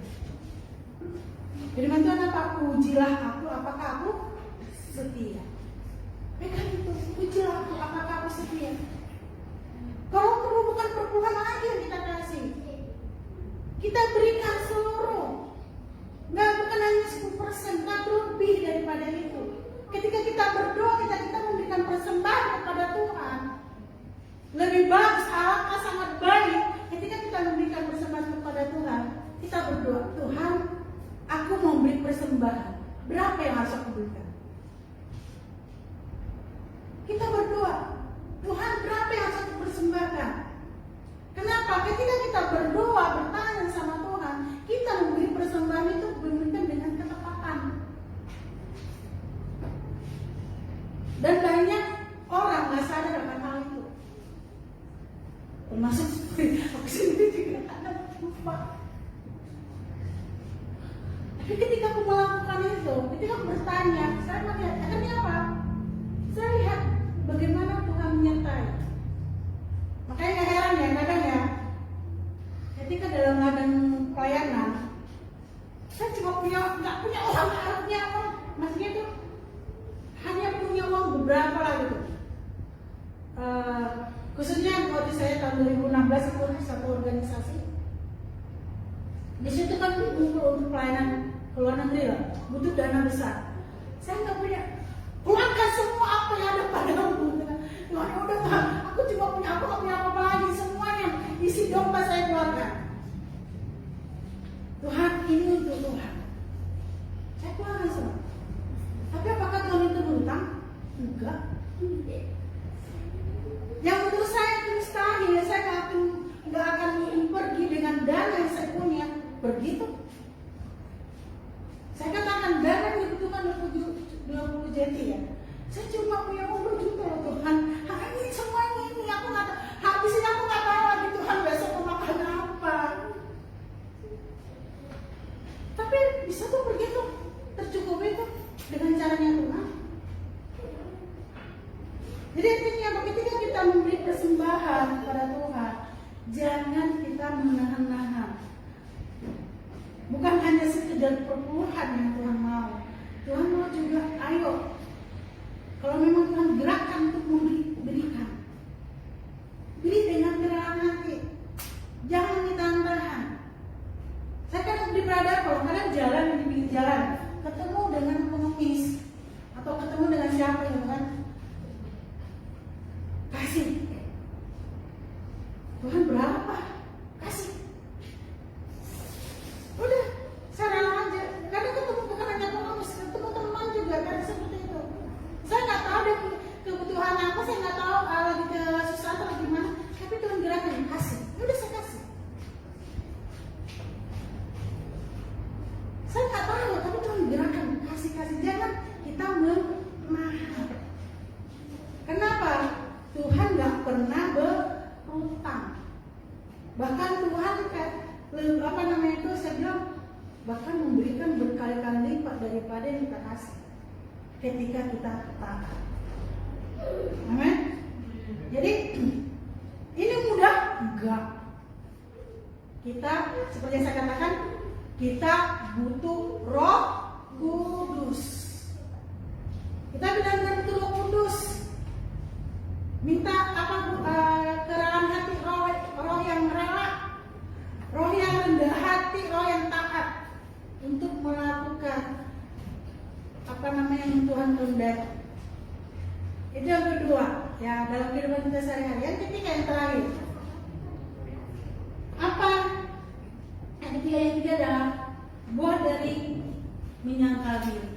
Firman Tuhan apa? Ujilah aku, apakah aku setia. Kan itu, ujilah aku, apakah aku setia. Kalau perlu bukan perpuluhan lagi yang kita kasih, kita berikan seluruh, nggak bukan hanya 10%, nggak lebih daripada itu. Ketika kita berdoa, kita memberikan persembahan kepada Tuhan. Lebih bagus, alangkah sangat baik ketika kita memberikan persembahan kepada Tuhan. Kita berdoa, Tuhan, aku mau beri persembahan. Berapa yang harus aku berikan? Kita berdoa, Tuhan, berapa yang harus aku persembahkan? Kenapa? Ketika kita berdoa, bertanya sama Tuhan, kita memberi persembahan itu memberikan dengan ketepatan. Dan banyak orang nggak sadar akan hal itu. Termasuk aku sendiri juga kadang lupa. Tapi ketika aku melakukan itu, ketika aku bertanya, saya melihat akhirnya apa? Saya lihat bagaimana Tuhan menyertai. Makanya gak heran ya, kadang ya, ketika dalam ladang pelayanan, saya cuma nggak punya uang, harusnya uang, maksudnya itu hanya punya uang beberapa lah gitu. Khususnya waktu saya tahun 2016 ikut satu organisasi. Di situ kan untuk pelayanan ke luar negeri lah, butuh dana besar. Saya nggak punya, keluarkan semua apa yang ada padamu. Tuhan, udah Tuhan, aku cuma punya, aku nggak punya apa-apa lagi, semuanya isi dompet saya keluarkan. Tuhan, ini untuk Tuhan. Saya keluarkan semua. Tapi apakah Tuhan itu berutang? Enggak. Yang menurut saya itu mustahil, saya nggak akan pergi pergi tuh. Saya katakan dana dibutuhkan 20 jeti ya. Saya cuma punya 10 juta ya Tuhan. Ini semuanya ini aku nggak habisin, aku nggak tahu lagi Tuhan besok mau makan apa. Tapi bisa tuh pergi tuh tercukupi tuh dengan caranya Tuhan. Jadi artinya ketika kita memberi persembahan kepada Tuhan, jangan kita menahan-nahan. Bukan hanya sekedar perpuluhan yang Tuhan mau. Tuhan mau juga, ayo. Kalau memang Tuhan gerakkan untuk berikan. Beri dengan kerelaan hati. Jangan ditahan-tahan. Saya kan di Prada, kalau kalian jalan di pinggir jalan, ketemu dengan pengemis atau ketemu dengan siapa gitu kan, kasih. Tuhan berapa? Kasih. Udah, saya rela aja. Kadang ketemu bukan hanya pengemis, ketemu teman juga kan seperti itu. Saya nggak tahu deh kebutuhan apa, saya nggak tahu lagi kesusahan atau gimana, tapi Tuhan gerakan kasih. Udah saya kasih. Saya nggak tahu, tapi Tuhan gerakan kasih. Jangan kita menahan. Kenapa? Tuhan nggak pernah berutang. Bahkan Tuhan saya bilang bahkan memberikan berkali-kali lipat daripada yang kita kasih ketika kita taat. Amin. Jadi ini mudah? Enggak. Kita seperti yang saya katakan, kita butuh Roh Kudus. Kita bilang butuh Roh Kudus. Minta kerelaan hati, roh yang rela, roh yang rendah hati, roh yang taat untuk melakukan yang Tuhan kehendaki. Itu yang kedua, ya dalam kehidupan kita sehari-hari. Yang ketiga, yang terakhir, apa? Yang ketiga adalah buah dari menyangkal diri.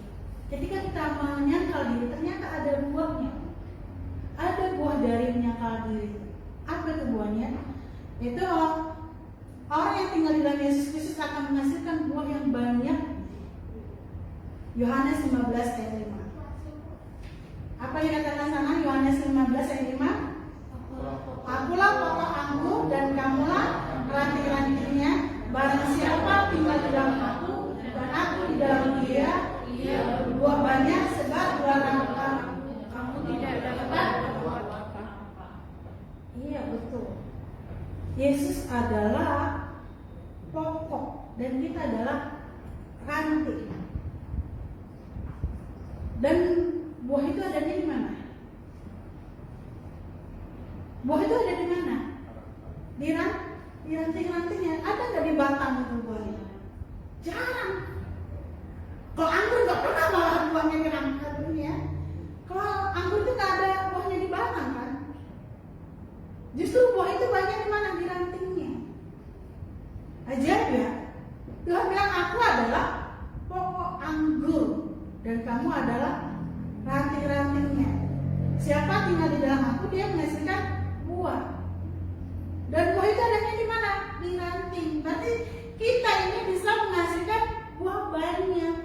Ketika kita menyangkal diri, ternyata ada buahnya. Ada buah dari menyangkal diri. Apa itu buahnya? Itu orang yang tinggal di dalam Yesus Kristus akan menghasilkan buah yang banyak. Yohanes 15 ayat 5. Apa yang dikatakan sana? Yohanes 15 ayat 5. Akulah pokok anggur dan kamulah ranting-rantingnya. Barang siapa tinggal di dalam aku dan aku di dalam dia, ia berbuah banyak, sebab dalam kamu tidak dapat berbuah apa-apa. Iya betul. Yesus adalah pokok dan kita adalah ranting. Dan buah itu adanya di mana? Buah itu ada di mana? Di ranting-rantingnya. Ada nggak di batang itu buahnya? Jarang. Kalau anggur nggak pernah malah buahnya di ranting ya. Kalau anggur itu nggak ada buahnya di batang kan? Justru buah itu banyak di mana? Di rantingnya. Ajaib ya. Tuhan bilang aku adalah pokok anggur dan kamu adalah ranting-rantingnya. Siapa tinggal di dalam aku, dia menghasilkan buah. Dan buah itu adanya di mana? Di ranting. Berarti kita ini bisa menghasilkan buah banyak.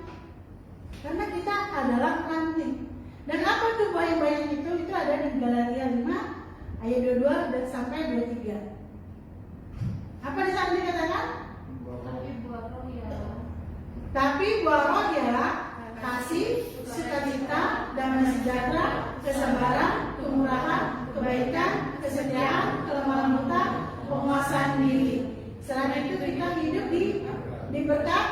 Karena kita adalah ranting. Dan apa itu buah yang banyak itu? Itu ada di Galatia 5 ayat 22 dan sampai 23. Apa di sana dikatakan? Tapi buah roh ialah kasih, sukacita, damai sejahtera, kesabaran, kemurahan, kebaikan, kesetiaan, kelemah lembutan, penguasaan diri. Selain itu kita hidup di berkat.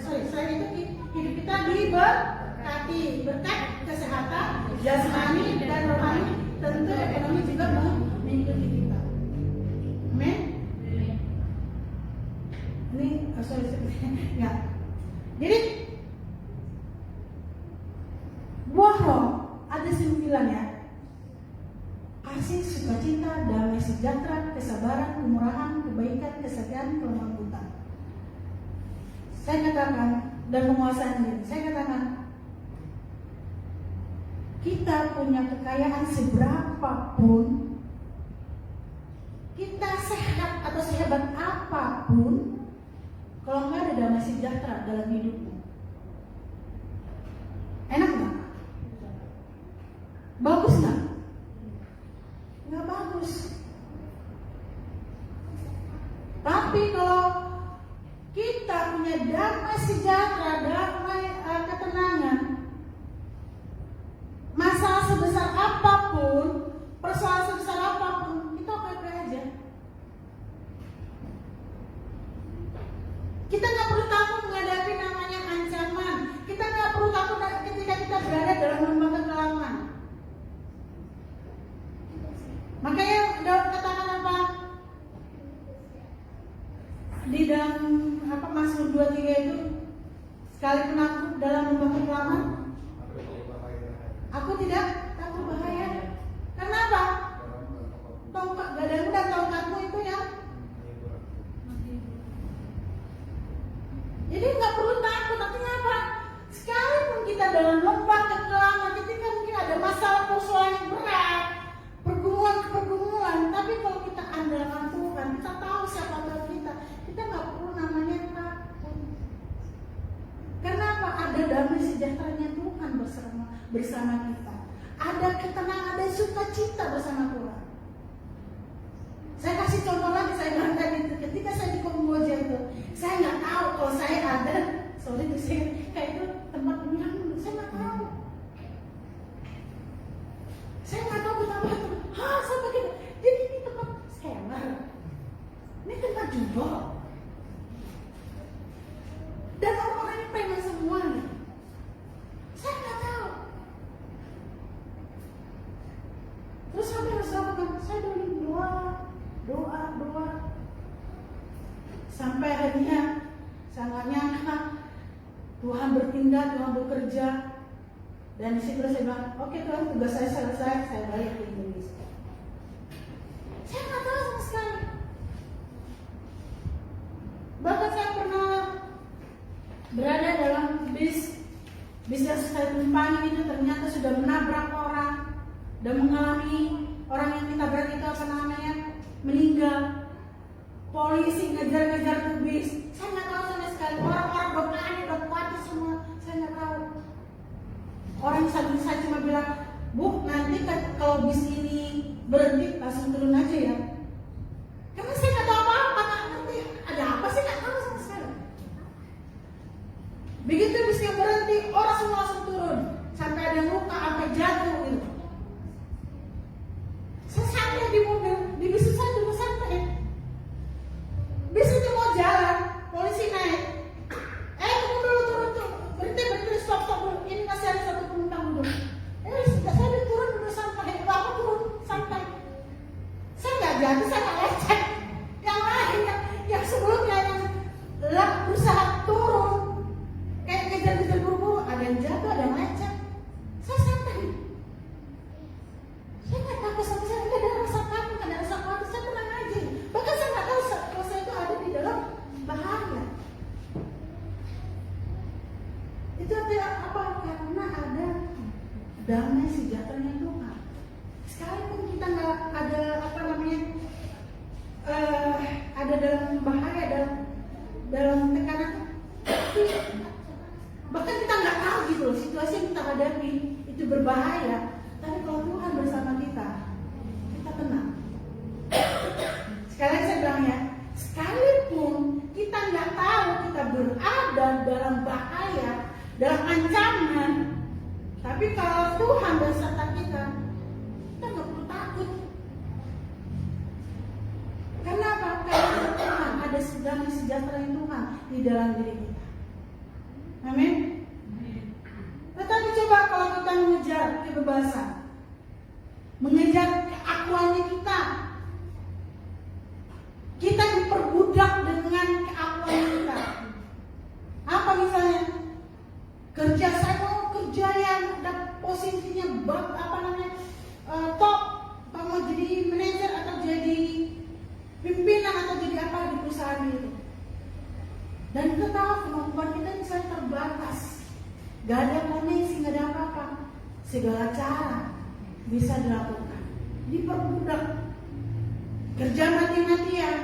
Selain itu hidup kita diberkati berkat kesehatan jasmani dan rohani. Tentu ekonomi juga mengikuti kita. Amin. Ini ya. Jadi buah roh ada 9 ya. Kasih, sukacita, damai sejahtera, kesabaran, kemurahan, kebaikan, kesetiaan, kelemah lembutan. Saya katakan dan penguasaan diri. Saya katakan kita punya kekayaan seberapapun, kita sehat atau sehebat apapun, kalau nggak ada damai sejahtera dalam hidupmu? Enak nggak? Bagus nggak? Nggak bagus. Tapi kalau kita punya damai sejahtera, damai ketenangan, masalah sebesar apapun, persoalan sebesar apapun, kita baik-baik aja. Kita nggak perlu takut menghadapi namanya ancaman. Kita nggak perlu takut ketika kita berada dalam lembah kekelaman. Makanya Daud katakan apa? Di dalam Mazmur 23 itu, sekalipun aku dalam lembah kekelaman, aku tidak takut bahaya. Kenapa? Tongkat gadamu dan tongkatmu itu ya. Jadi nggak perlu takut. Artinya apa? Sekalipun kita dalam lembah kekelaman, ketika mungkin ada masalah persoalan yang berat, pergumulan, tapi kalau kita andalkan Tuhan, kita tahu siapa Tuhan kita nggak perlu namanya takut. Kenapa? Ada damai sejahteranya Tuhan bersama kita. Ada ketenangan, ada sukacita bersama Tuhan. Saya kasih contoh lagi, saya bilang tadi ketika saya di Kamboja itu, saya nggak tahu kalau saya ada, sorry itu saya kayak itu tempat penyihir dulu, saya nggak tahu. Saya nggak tahu betapa itu. Saya pakai. Jadi ini tempat scammer, ini tempat jubel, dan orang-orangnya preman semua nih. Saya nggak tahu. Terus sampai harus lakukan, saya doa, sampai akhirnya sangat nyangka Tuhan bertindak, Tuhan bekerja, dan di situ saya bilang, oke Tuhan, tugas saya selesai, saya balik ke Indonesia. Saya nggak tahu sama sekali. Bahkan saya pernah berada dalam bis yang saya tumpangi itu ternyata sudah menabrak orang dan mengalami orang yang ditabrak itu meninggal. Polisi ngejar-ngejar ke bis. Saya nggak tahu sama sekali. Orang-orang udah panik semua. Saya nggak tahu. Orang yang saya cuma bilang, Bu, nanti kalau bis ini berhenti langsung turun aja ya. Karena saya nggak tahu apa-apa, nggak ngerti ada apa sih, nggak tahu sama sekali. Begitu bisnya berhenti, orang semua langsung turun. Sampai ada yang luka, sampai jatuh gitu. Saya santai di mobil, di bis saya dulu santai. Bis itu mau jalan, polisi naik. Tunggu dulu, turun tuh, berhenti, stop dulu. Ini masih ada satu penumpang dulu. Saya turun dulu sampai, bapak turun sampai. Saya nggak jatuh, saya nggak lecet. Yang lain, yang sebelumnya yang berusaha turun, kayak ngejar-ngejar buru-buru, ada yang jatuh, ada yang lecet. Saya santai. Saya nggak takut sama saya, nggak ada rasa takut, nggak ada rasa khawatir, saya tenang aja. Bahkan saya nggak tahu kalau saya itu ada di dalam bahaya. Itu artinya apa? Karena ada damai sejahteranya Tuhan. Sekalipun kita nggak ada ada dalam bahaya, dalam tekanan, bahkan kita nggak tahu gitu loh, situasi yang kita hadapi itu berbahaya. Tapi kalau Tuhan bersama kita tenang. Sekali lagi saya bilang ya, sekalipun kita nggak tahu kita berada dalam bahaya, dalam ancaman, tapi kalau Tuhan beserta kita nggak perlu takut. Kenapa? Karena Tuhan ada damai sejahtera Tuhan di dalam diri kita. Amin. Tetapi coba kalau kita mengejar kebebasan, mengejar keakuannya kita diperbudak dengan keakuan kita. Apa misalnya? Kerja, saya mau kerja yang posisinya top, mau jadi manajer atau jadi pimpinan atau jadi apa di perusahaan itu. Dan kita tahu kemampuan kita misalnya terbatas, gak ada koneksi, gak ada apa-apa. Segala cara bisa dilakukan, diperbudak, kerja mati-matian.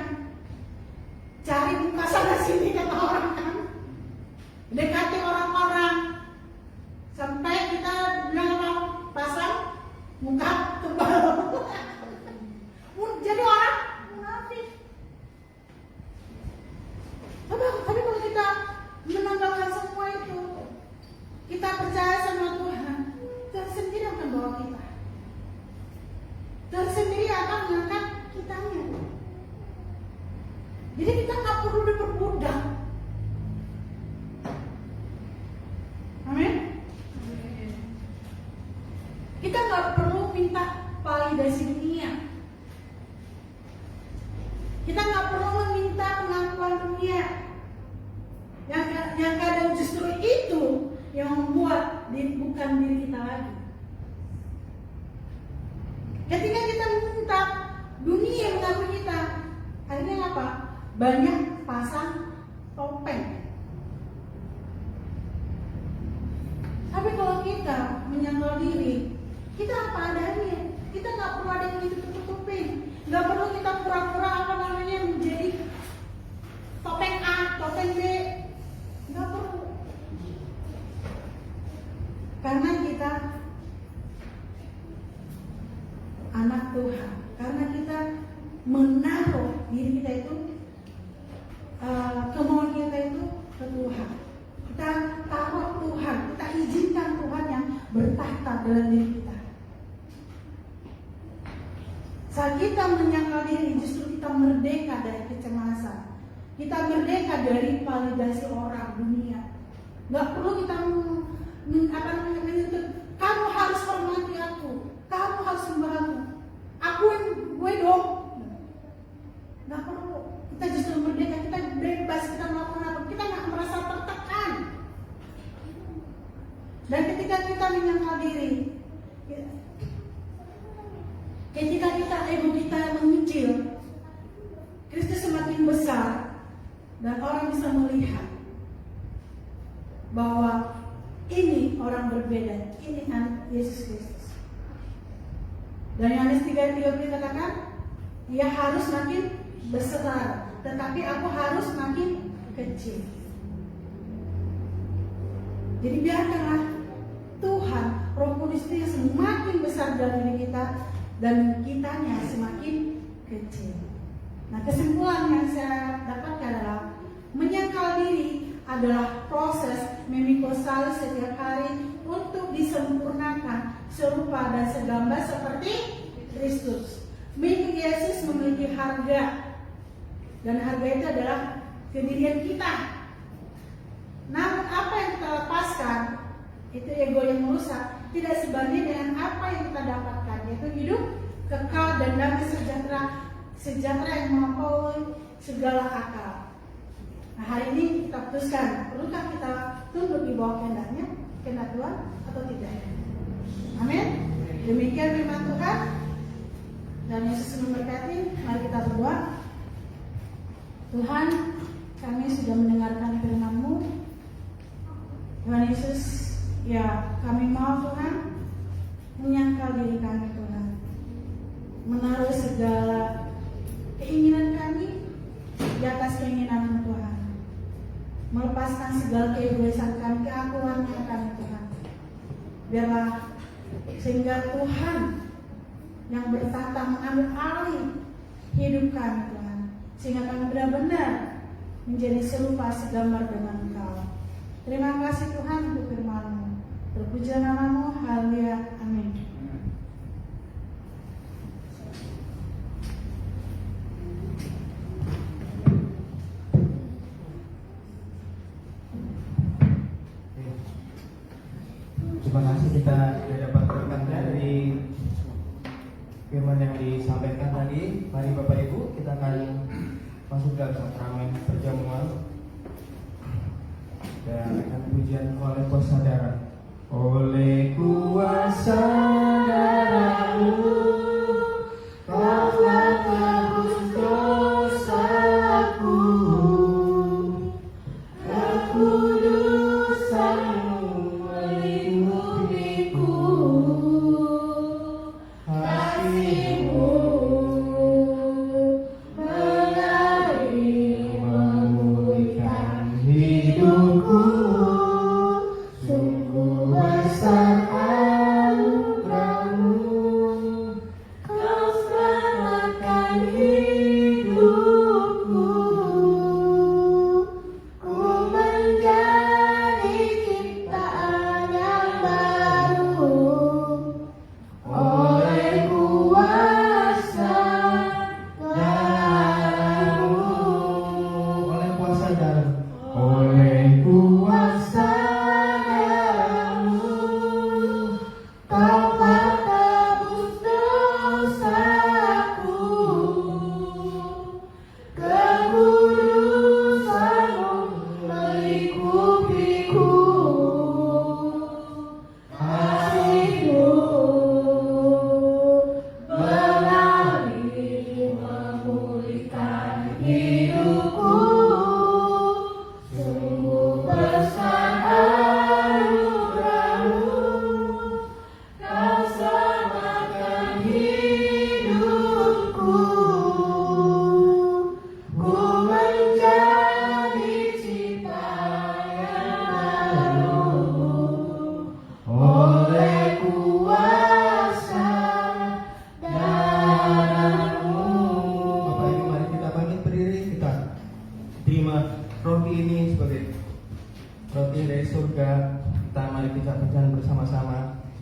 cari muka sana sini kata orang kan, dekati orang-orang sampai kita bilang apa, pasang muka tebal. Jadi orang munafik. Tapi kalau kita menanggalkan semua itu, kita percaya sama Tuhan, Tuhan sendiri akan bawa kita. Tuhan sendiri akan mengangkat kitanya. Jadi kita nggak perlu diperbudak. Amin. Kita nggak perlu minta validasi dunia. Kita nggak perlu meminta pengakuan dunia. Yang kadang justru itu yang membuat bukan diri kita lagi. Ketika kita minta dunia mengakui kita, akhirnya apa? Banyak pasang topeng. Tapi kalau kita menyangkal diri, kita apa adanya. Kita nggak perlu ada yang ditutup-tutupin. Nggak perlu kita pura-pura menjadi topeng A, topeng B. Nggak perlu. Karena kita anak Tuhan. Karena kita menaruh diri kita itu, kemauan kita itu ke Tuhan. Kita taruh Tuhan, kita izinkan Tuhan yang bertahta dalam diri kita. Saat kita menyangkal diri, justru kita merdeka dari kecemasan. Kita merdeka dari validasi orang, dunia. Gak perlu kita menuntut, kamu harus hormati aku, kamu harus sembah aku, akuin gue dong. Gak perlu. Kita justru merdeka, kita bebas, kita melakukan apa, kita gak merasa tertekan. Dan ketika kita menyangkal diri, ketika kita ego kita mengecil, Kristus semakin besar dan orang bisa melihat bahwa ini orang berbeda, ini anak Yesus Kristus. Dan Yohanes 3:30 katakan, ia harus makin besar, tetapi aku harus makin kecil. Jadi biarkanlah Tuhan, Roh Kudus itu yang semakin besar dalam diri kita dan kitanya semakin kecil. Nah, kesimpulan yang saya dapatkan adalah menyangkal diri adalah proses memikul salib setiap hari untuk disempurnakan serupa dan segambar seperti Kristus. Mengikut Yesus memiliki harga, dan harga itu adalah kedirian kita. Namun apa yang kita lepaskan, itu ego yang merusak, tidak sebanding dengan apa yang kita dapatkan, yaitu hidup kekal dan damai sejahtera yang melampaui segala akal. Nah, hari ini kita putuskan, perlukah kita tunduk di bawah kehendak Tuhan atau tidak? Amin. Demikian firman Tuhan. Dan Yesus memberkati. Mari kita berdoa. Tuhan, kami sudah mendengarkan firman-Mu. Tuhan Yesus, ya kami mau Tuhan menyangkal diri kami Tuhan, menaruh segala keinginan kami di atas keinginan Tuhan, melepaskan segala keegoisan kami, keakuan kami Tuhan. Biarlah sehingga Tuhan yang bertata mengambil alih hidup kami Tuhan, sehingga kami benar-benar menjadi serupa segambar dengan Engkau. Terima kasih Tuhan untuk firman-Mu. Terpuji nama-Mu. Haleluya. Amin. Terima kasih kita dapat berkat dari firman yang disampaikan tadi. Mari Bapak Ibu, kita akan masuk dalam sakramen perjamuan dan akan pujian oleh kuasa darah. Oleh kuasa darah-Mu Kau telah tebus dosaku, kekudusan-Mu melindungiku, kasih-Mu mengalir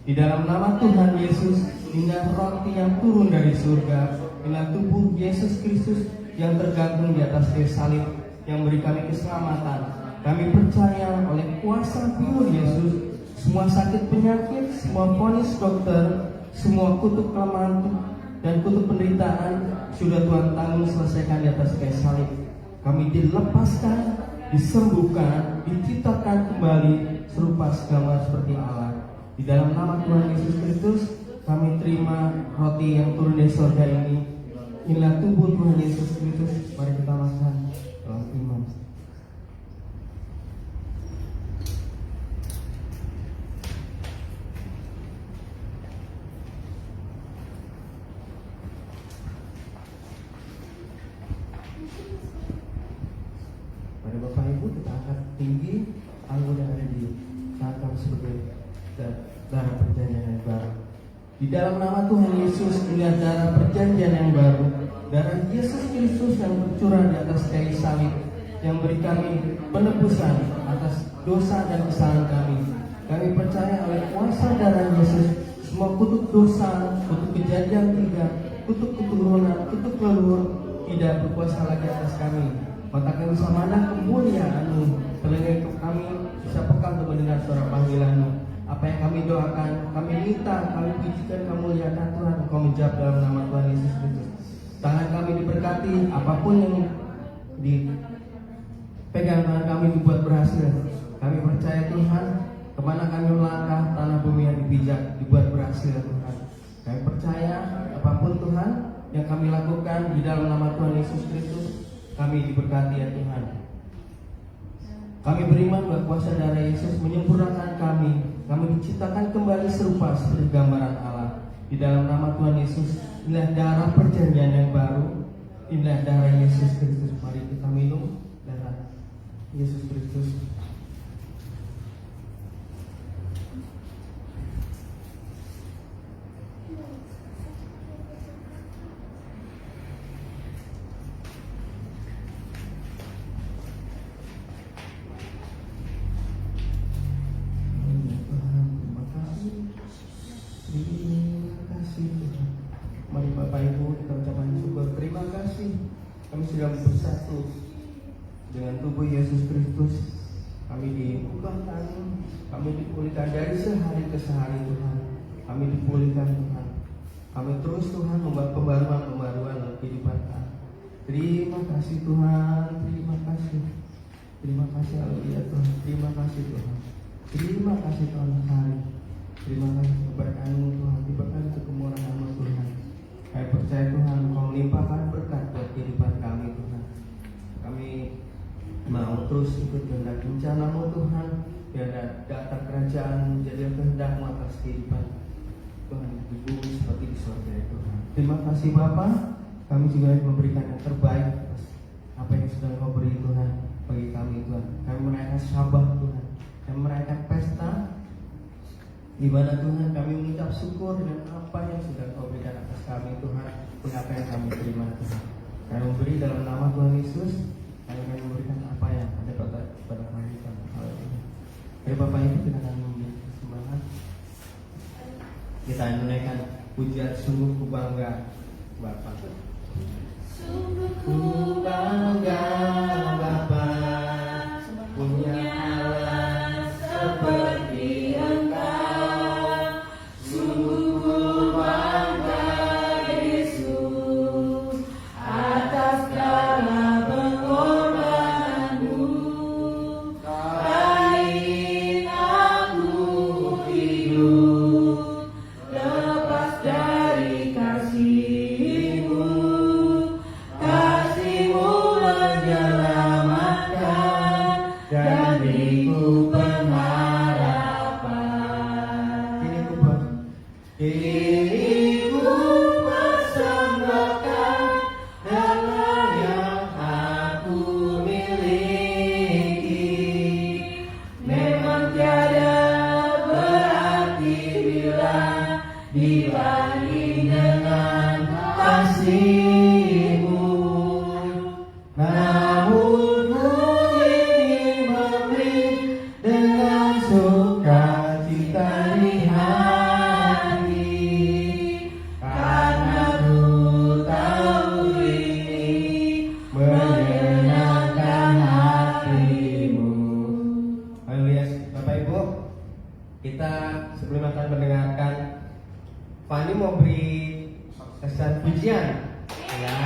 Di dalam nama Tuhan Yesus, inilah roti yang turun dari surga, inilah tubuh Yesus Kristus yang tergantung di atas kayu salib, yang beri kami keselamatan. Kami percaya oleh kuasa fiur Yesus, semua sakit penyakit, semua vonis dokter, semua kutuk kelemahan dan kutuk penderitaan sudah Tuhan tanggung selesaikan di atas kayu salib. Kami dilepaskan, disembuhkan, diciptakan kembali serupa segambar seperti Allah. Di dalam nama Tuhan Yesus Kristus, kami terima roti yang turun dari surga ini. Inilah tubuh Tuhan Yesus Kristus. Mari kita makan dalam iman. Mari Bapak Ibu kita angkat tinggi anggur yang ada di saat kami sebagai darah perjanjian yang baru. Di dalam nama Tuhan Yesus, inilah darah perjanjian yang baru, darah Yesus Kristus yang bercurah di atas kayu salib, yang beri kami penebusan atas dosa dan kesalahan kami. Kami percaya oleh kuasa darah Yesus, semua kutuk dosa, kutuk kejadian 3, kutuk keturunan, kutuk leluhur tidak berkuasa lagi atas kami. Maka kami bisa mandang kemuliaan-Mu, telinga kami bisa peka untuk mendengar suara panggilan-Mu. Apa yang kami doakan, kami minta, kami pujikan, kami muliakan Tuhan. Engkau menjawab dalam nama Tuhan Yesus Kristus. Tangan kami diberkati, apapun yang dipegang tangan kami dibuat berhasil. Kami percaya Tuhan, kemana kami melangkah, tanah bumi yang dipijak dibuat berhasil Tuhan. Kami percaya apapun Tuhan yang kami lakukan di dalam nama Tuhan Yesus Kristus, kami diberkati ya Tuhan. Kami beriman bahwa kuasa darah Yesus menyempurnakan kami. Kami diciptakan kembali serupa seperti gambaran Allah. Di dalam nama Tuhan Yesus, inilah darah perjanjian yang baru. Inilah darah Yesus Kristus. Mari kita minum darah Yesus Kristus. Mari Bapak Ibu kita ucapkan syukur. Terima kasih kami sudah bersatu dengan tubuh Yesus Kristus. Kami diubahkan, kami dipulihkan dari sehari ke sehari Tuhan. Kami dipulihkan Tuhan. Kami terus Tuhan membuat pembaruan dalam kehidupan kami. Terima kasih Tuhan. Terima kasih. Terima kasih haleluya Tuhan. Terima kasih Tuhan. Terima kasih Tuhan hari. Terima kasih keberkahan-Mu Tuhan. Diberkati kemurahan-Mu Tuhan. Kami percaya Tuhan Engkau melimpahkan berkat buat kehidupan kami Tuhan. Kami mau terus ikut kehendak rencana-Mu Tuhan. Biar datang kerajaan menjadi kehendak-Mu atas kehidupan Tuhan di bumi seperti di surga ya Tuhan. Terima kasih Bapa. Kami juga memberikan yang terbaik atas apa yang sudah Engkau beri Tuhan bagi kami Tuhan. Kami merayakan Sabat Tuhan. Kami merayakan pesta di mana Tuhan kami mengucap syukur dengan apa yang sudah Kau berikan atas kami Tuhan, dan apa yang kami terima Tuhan. Kami memberi dalam nama Tuhan Yesus. Kami akan memberikan apa yang ada pada kami Tuhan. Haleluya. Ya Bapak Ibu, kita akan memberi persembahan. Kita menaikkan pujian sungguh ku bangga Bapa. Sungguh ku bangga Bapa, punya Allah seperti Engkau. Sungguh ku bangga Yesus atas segala pengorbananmu. Kain aku hidup lepas dari kasih-Mu. Kasih-Mu menyelamatkan dan beriku pengharapan. Kini ku persembahkan dengan yang aku miliki. Memang tiada berarti bila dibanding dengan kasih-Mu. Namun ku ingin memberi dengan sukacita di hati. dan pujian. Ya,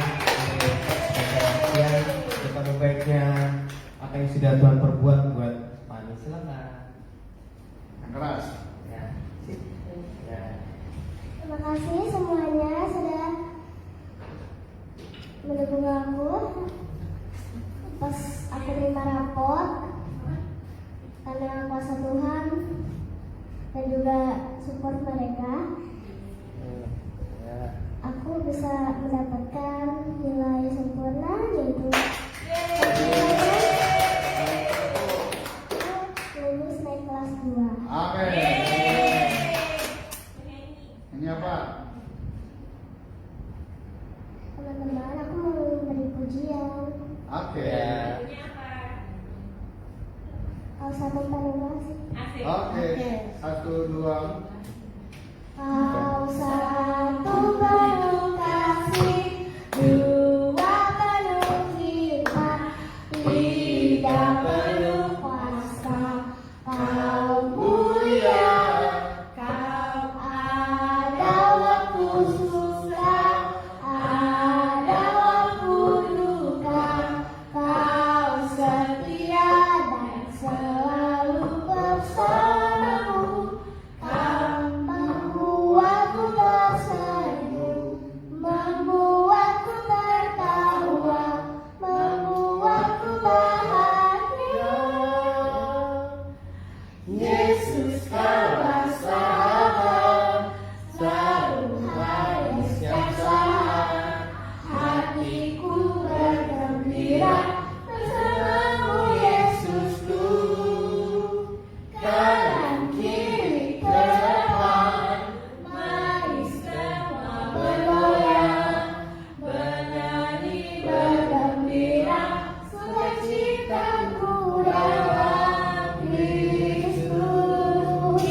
pujian betapa baiknya apa yang sudah Tuhan perbuat buat Pani. Silakan. Yang keras. Ya, sip. Ya. Terima kasih semuanya sudah mendukung aku pas aku terima rapot, karena kuasa Tuhan dan juga support mereka, Ya. aku bisa mendapatkan nilai sempurna, yaitu lulus naik kelas 2. Oke. Ini apa? Teman-teman, aku mau memberi pujian. Oke. Ya. Kau satu kasih. Oke. 1, 2. Kau satu penuh kasih, dua penuh hikmat, tiga penuh kuasa. Kau mulia, kau ada waktu susah, ada waktu duka. Kau setia dan selalu bersamaku. Kau membuatku tersenyum, membuatku tertawa, membuatku bahagia. Yesus Kau sahabat, selalu hadir setiap saat. Hatiku bergembira bersamamu, Yesusku. Kanan kiri ke depan, mari semua bergoyang, bernyanyi bergembira, sukacitaku dalam Kristus.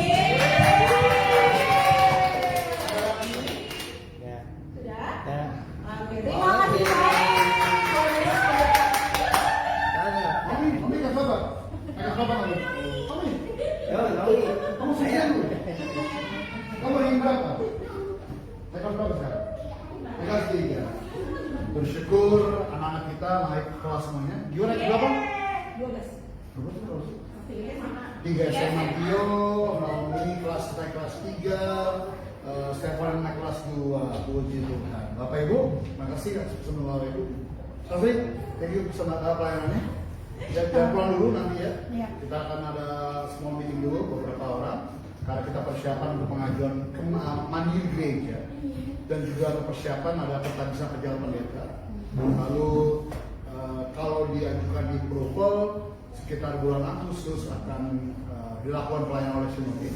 Ya. Sudah? Ya. Oke, terima kasih Pak. Mami kasih apa? Kasih apa lagi? Mami. Kamu sayang lu. Kamu ingin berapa? Saya kasih berapa sekarang? Saya kasih 3. Bersyukur anak-anak kita naik kelas semuanya. Gimana naik berapa? 12. 3 SMA Tio, Naomi naik kelas 3, Stefan naik kelas 2. Puji Tuhan. Bapak Ibu, makasih semua Bapak Ibu. Sofri, thank you sama pelayanannya. Jangan pulang dulu nanti ya. Iya. Kita akan ada small meeting dulu beberapa orang karena kita persiapan untuk pengajuan ke Mandiri Gereja dan juga ada persiapan ada pertanian pejalan pendeta. Lalu kalau diajukan di approval sekitar bulan Agustus akan dilakukan pelayanan oleh Sinodi.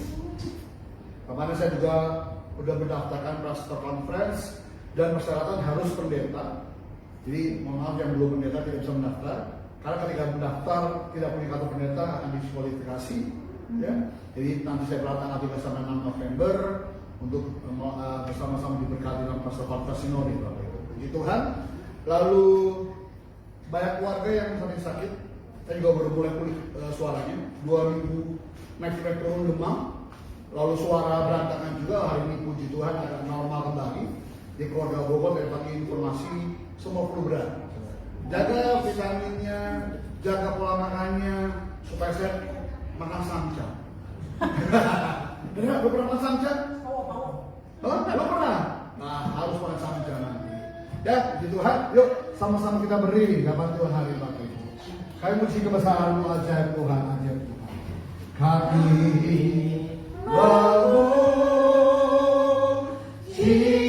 Kemarin saya juga sudah mendaftarkan pastor conference dan persyaratan harus pendeta. Jadi mohon maaf yang belum pendeta tidak bisa mendaftar. Karena ketika mendaftar tidak punya kartu pendeta akan diskualifikasi, ya. Jadi nanti saya berangkat tanggal 3 sampai 6 November untuk bersama-sama diberkati dalam pastor conference Sinodi, Bapak Ibu. Puji Tuhan. Lalu banyak keluarga yang misalnya sakit, saya juga baru mulai pulih suaranya. 2 minggu naik turun demam, lalu suara berantakan juga. Hari ini puji Tuhan agak normal kembali. Di keluarga Bogor saya bagi informasi semua flu berat. Jaga vitaminnya, jaga pola makannya supaya saya makan samca. Benar, lo pernah makan samca? Hah? Lo pernah? Nah, harus makan samca nanti. Ya, puji Tuhan. Yuk, sama-sama kita berdiri dapat Tuhan hari Bapak Ibu. Kami muji kebesaran-Mu ajaib Tuhan, ajaib Tuhan. Kami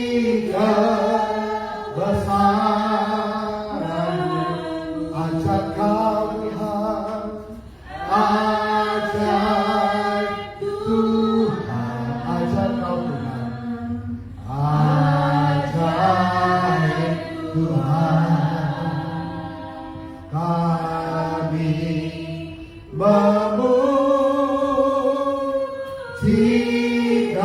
memujikan besaran-Mu, ajak Kau Tuhan, ajaib Tuhan, ajak Kau Tuhan, ajaib Tuhan. Kami memujikan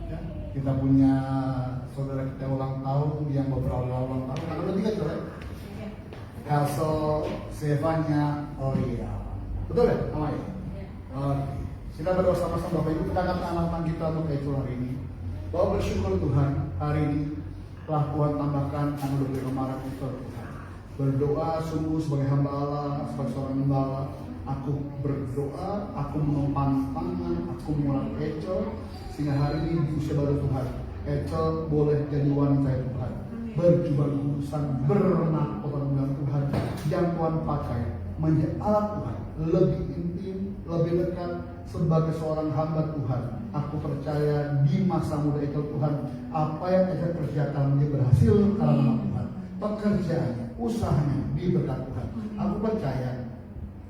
Ya, kita punya saudara kita ulang tahun yang beberapa ulang tahun, tanggal 3 coba. Elso Stefania Oria. Betul ya namanya? Oke. Kita berdoa sama-sama Bapak Ibu, kita angkat anak-anak kita untuk Ecol hari ini. Bahwa bersyukur Tuhan hari ini telah Tuhan tambahkan tanggal 25 Maret itu Tuhan. Berdoa sungguh sebagai hamba Allah, sebagai seorang hamba Allah. Aku berdoa, aku menumpang tangan, aku mulai Ecol sehingga hari ini di usia baru Tuhan, Ecol boleh jadi wanita Tuhan, berjubah kudusan, bermahkota dengan Tuhan yang Tuhan pakai menjadi alat Tuhan lebih intim, lebih dekat sebagai seorang hamba Tuhan. Aku percaya di masa muda Ecol Tuhan, apa yang Ecol kerjakan dia berhasil karena nama Tuhan. Pekerjaannya, usahanya diberkat Tuhan. Aku percaya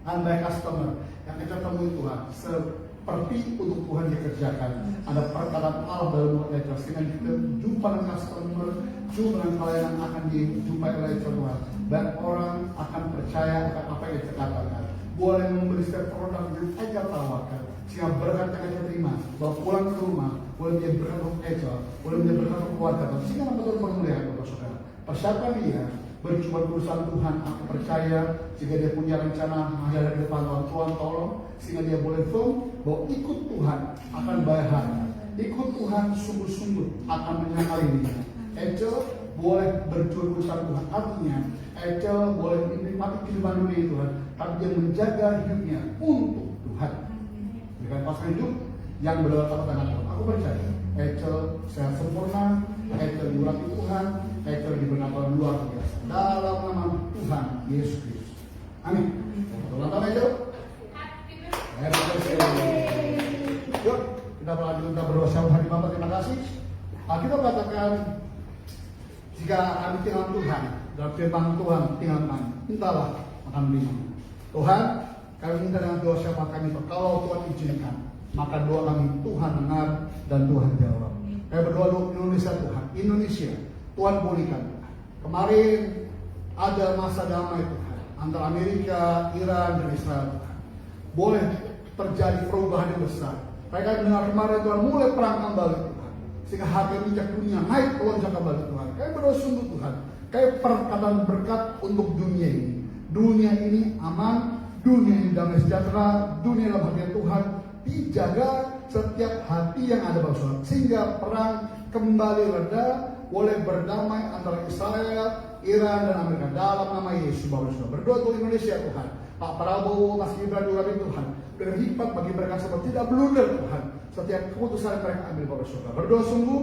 Anda customer yang kita temui Tuhan seperti untuk Tuhan dikerjakan. Ada perkataan Allah dalam mulut Ecol sehingga kita jumpa dengan customer, jumpa dengan pelayanan akan dijumpai oleh Ecol Tuhan. Dan orang akan percaya akan apa yang Ecol katakan. Boleh membeli setiap produk yang Ecol tawarkan. Sehingga berkat yang Ecol terima, bawa pulang ke rumah, boleh menjadi berkat untuk Ecol, boleh menjadi berkat untuk keluarga. Sehingga betul permuliaan Bapak Saudara. Persiapkan dia berjumpa urusan Tuhan. Aku percaya jika dia punya rencana hari ke depan Tuhan tolong sehingga dia boleh firm bahwa ikut Tuhan akan bahagia, ikut Tuhan sungguh-sungguh akan menyangkali dirinya. Ecol boleh berjuang urusan Tuhan, artinya Ecol boleh menikmati kehidupan dunia Tuhan, tapi dia menjaga hidupnya untuk Tuhan. Dengan pasangan hidup yang berdoa dengan Tuhan. Aku percaya Ecol sehat sempurna, Ecol diurapi Tuhan, Ecol diberkati luar biasa dalam nama Tuhan Yesus Kristus. Amin. Selamat tahun Ecol. Yuk kita berlanjut berdoa setiap hari Bapak. Terima kasih. Kita katakan jika kami tinggal Tuhan dalam firman Tuhan tinggal kami, mintalah akan beriman. Tuhan, kami minta dengan doa siapa kami, kalau Tuhan izinkan, maka doa kami Tuhan dengar dan Tuhan jawab. Kami berdoa untuk Indonesia Tuhan, Indonesia Tuhan pulihkan. Kemarin ada masa damai Tuhan antara Amerika, Iran dan Israel Tuhan. Boleh terjadi perubahan yang besar. Mereka dengar kemarin Tuhan mulai perang kembali Tuhan, sehingga harga minyak dunia naik melonjak kembali Tuhan. Kami berdoa sungguh Tuhan, kami perkataan berkat untuk dunia ini. Dunia ini aman, dunia ini damai sejahtera, dunia dalam hati Tuhan dijaga setiap hati yang ada Bapak, sehingga perang kembali reda, boleh berdamai antara Israel, Iran dan Amerika dalam nama Yesus. Bapak berdoa untuk Indonesia Tuhan. Pak Prabowo, Mas Gibran juga Tuhan dengan hikmat bagi mereka seperti tidak blunder Tuhan setiap keputusan yang mereka ambil Bapak Saudara. Berdoa sungguh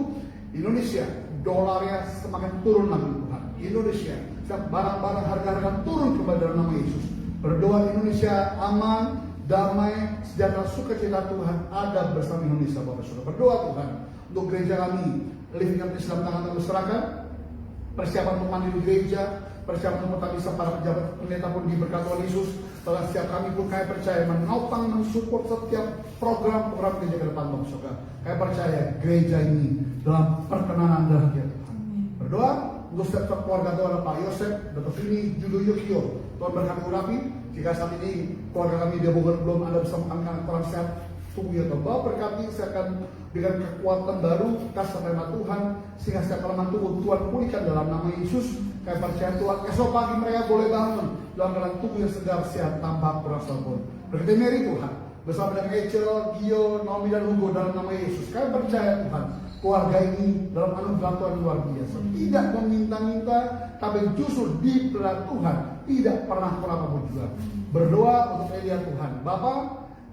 Indonesia dolarnya semakin turun lagi Tuhan. Indonesia setiap barang-barang harga-harga turun kembali dalam nama Yesus. Berdoa Indonesia aman, damai, sejahtera, sukacita Tuhan ada bersama Indonesia Bapak Saudara. Berdoa Tuhan untuk gereja kami, Living Up Islam tangan masyarakat, persiapan untuk mandiri gereja, persiapan untuk kami para pejabat pendeta pun diberkati Tuhan Yesus. Setelah setiap kami pun kami percaya menopang, mensupport setiap program-program gereja ke depan Bapak Saudara. Kami percaya gereja ini dalam perkenanan darah Tuhan. Berdoa untuk setiap keluarga Tuhan Pak Yosef, Dr. Fini, Judo Yukio, Tuhan berkati urapi. Jika saat ini keluarga kami di Bogor belum ada bersama kami karena kurang sehat, tunggu ya Tuhan. Bapak berkati, saya akan dengan kekuatan baru, kasih nama Tuhan, sehingga setiap kelemahan tubuh Tuhan pulihkan dalam nama Yesus. Kami percaya Tuhan, esok pagi mereka boleh bangun dalam keadaan tubuh yang segar, sehat, tanpa kurasa pun. Berkati Mary Tuhan, bersama dengan Ecel, Gio, Naomi dan Hugo dalam nama Yesus. Kami percaya Tuhan, keluarga ini dalam anugerah Tuhan luar biasa. Tidak meminta-minta, tapi justru diberat Tuhan, tidak pernah kurang apapun juga. Berdoa untuk Elia Tuhan. Bapak,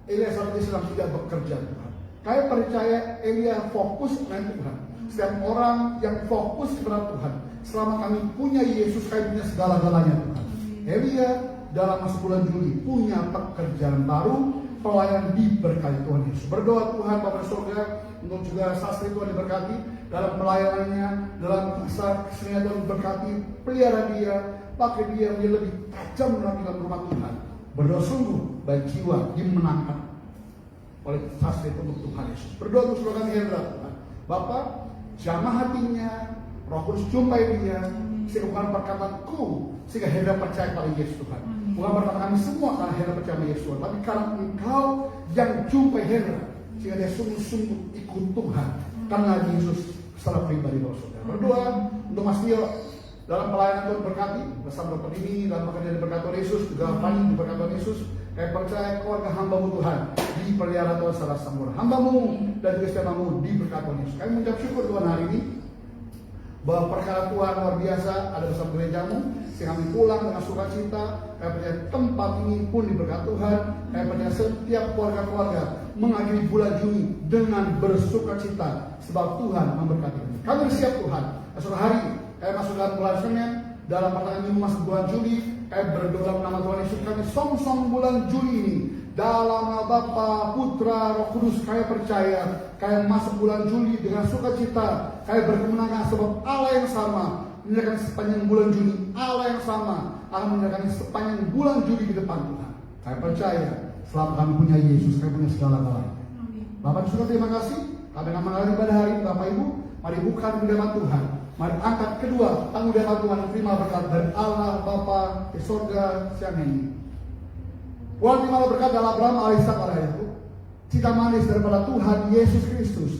Elia saat ini sedang tidak bekerja Tuhan. Kami percaya Elia fokus dengan Tuhan. Setiap orang yang fokus kepada Tuhan, selama kami punya Yesus, kami punya segala-galanya Tuhan. Elia dalam masa bulan Juli punya pekerjaan baru, pelayanan diberkati Tuhan Yesus. Berdoa Tuhan Bapak surga untuk juga sastri Tuhan diberkati dalam pelayanannya, dalam masa kesenian Tuhan diberkati, pelihara dia, pakai dia menjadi lebih tajam dalam rumah Tuhan. Berdoa sungguh baik jiwa dimenangkan oleh sastri untuk Tuhan Yesus. Berdoa untuk saudara Hendra Tuhan. Bapak jamah hatinya, Roh Kudus jumpai dia, sehingga bukan perkataanku, sehingga Hendra percaya pada Yesus Tuhan. Bukan perkataan kami semua karena Hendra percaya pada Yesus Tuhan, tapi karena Engkau yang jumpai Hendra, sehingga dia sungguh-sungguh ikut Tuhan. karena Yesus secara pribadi Bapak Saudara. Berdoa untuk Mas Tio dalam pelayanan Tuhan berkati, bersama Bapak ini dalam pekerjaan diberkati Tuhan Yesus, juga Fani diberkati Tuhan Yesus. Kami percaya keluarga hamba-Mu Tuhan dipelihara Tuhan secara sempurna. Hamba-Mu dan juga setiap-Mu diberkati Tuhan Yesus. Kami mengucap syukur Tuhan hari ini bahwa perkara Tuhan luar biasa ada bersama gereja-Mu, sehingga kami pulang dengan sukacita. Kami percaya tempat ini pun diberkati Tuhan. Kami percaya setiap keluarga-keluarga mengakhiri bulan Juni dengan bersukacita sebab Tuhan memberkati kami. Kami bersiap Tuhan. Esok hari kami masuk dalam bulan Senin, dalam pertengahan minggu masuk bulan Juli. Kami berdoa dalam nama Tuhan Yesus. Kami song-song bulan Juli ini dalam nama Bapa, Putra, Roh Kudus. Kami percaya kami masuk bulan Juli dengan sukacita. Kami berkemenangan sebab Allah yang sama menyerahkan sepanjang bulan Juni. Allah yang sama akan menyerahkan sepanjang bulan Juli ke depan Tuhan. Kami percaya selama kami punya Yesus, kami punya segala-galanya. Bapak sudah terima kasih. Kami akan mengalami pada hari ini Bapak Ibu. Mari buka firman Tuhan. Mari angkat kedua tanggung jawab Tuhan, terima berkat dari Allah Bapa di surga siang ini. Tuhan terima berkat dari Abraham, Ishak, dan Yakub. Cita manis daripada Tuhan Yesus Kristus,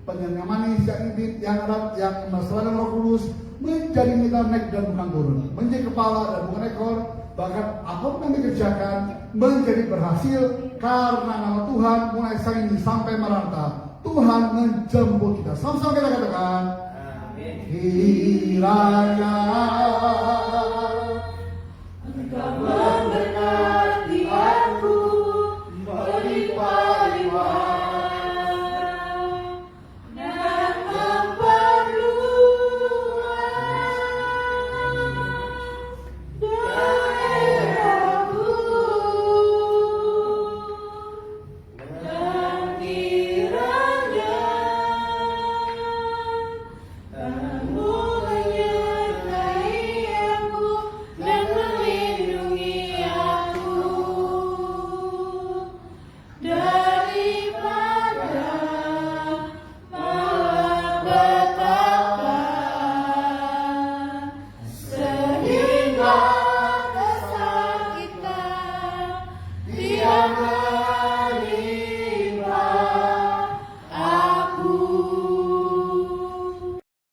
penyayang manis yang hidup, yang erat, yang mesra dan Roh Kudus, menjadi mitra naik dan bukan turun, menjadi kepala dan bukan ekor. Bahkan apapun yang dikerjakan menjadi berhasil karena nama Tuhan mulai saat ini sampai merantau. Tuhan menjemput kita. Sama-sama kita katakan, kiranya Engkau memberkati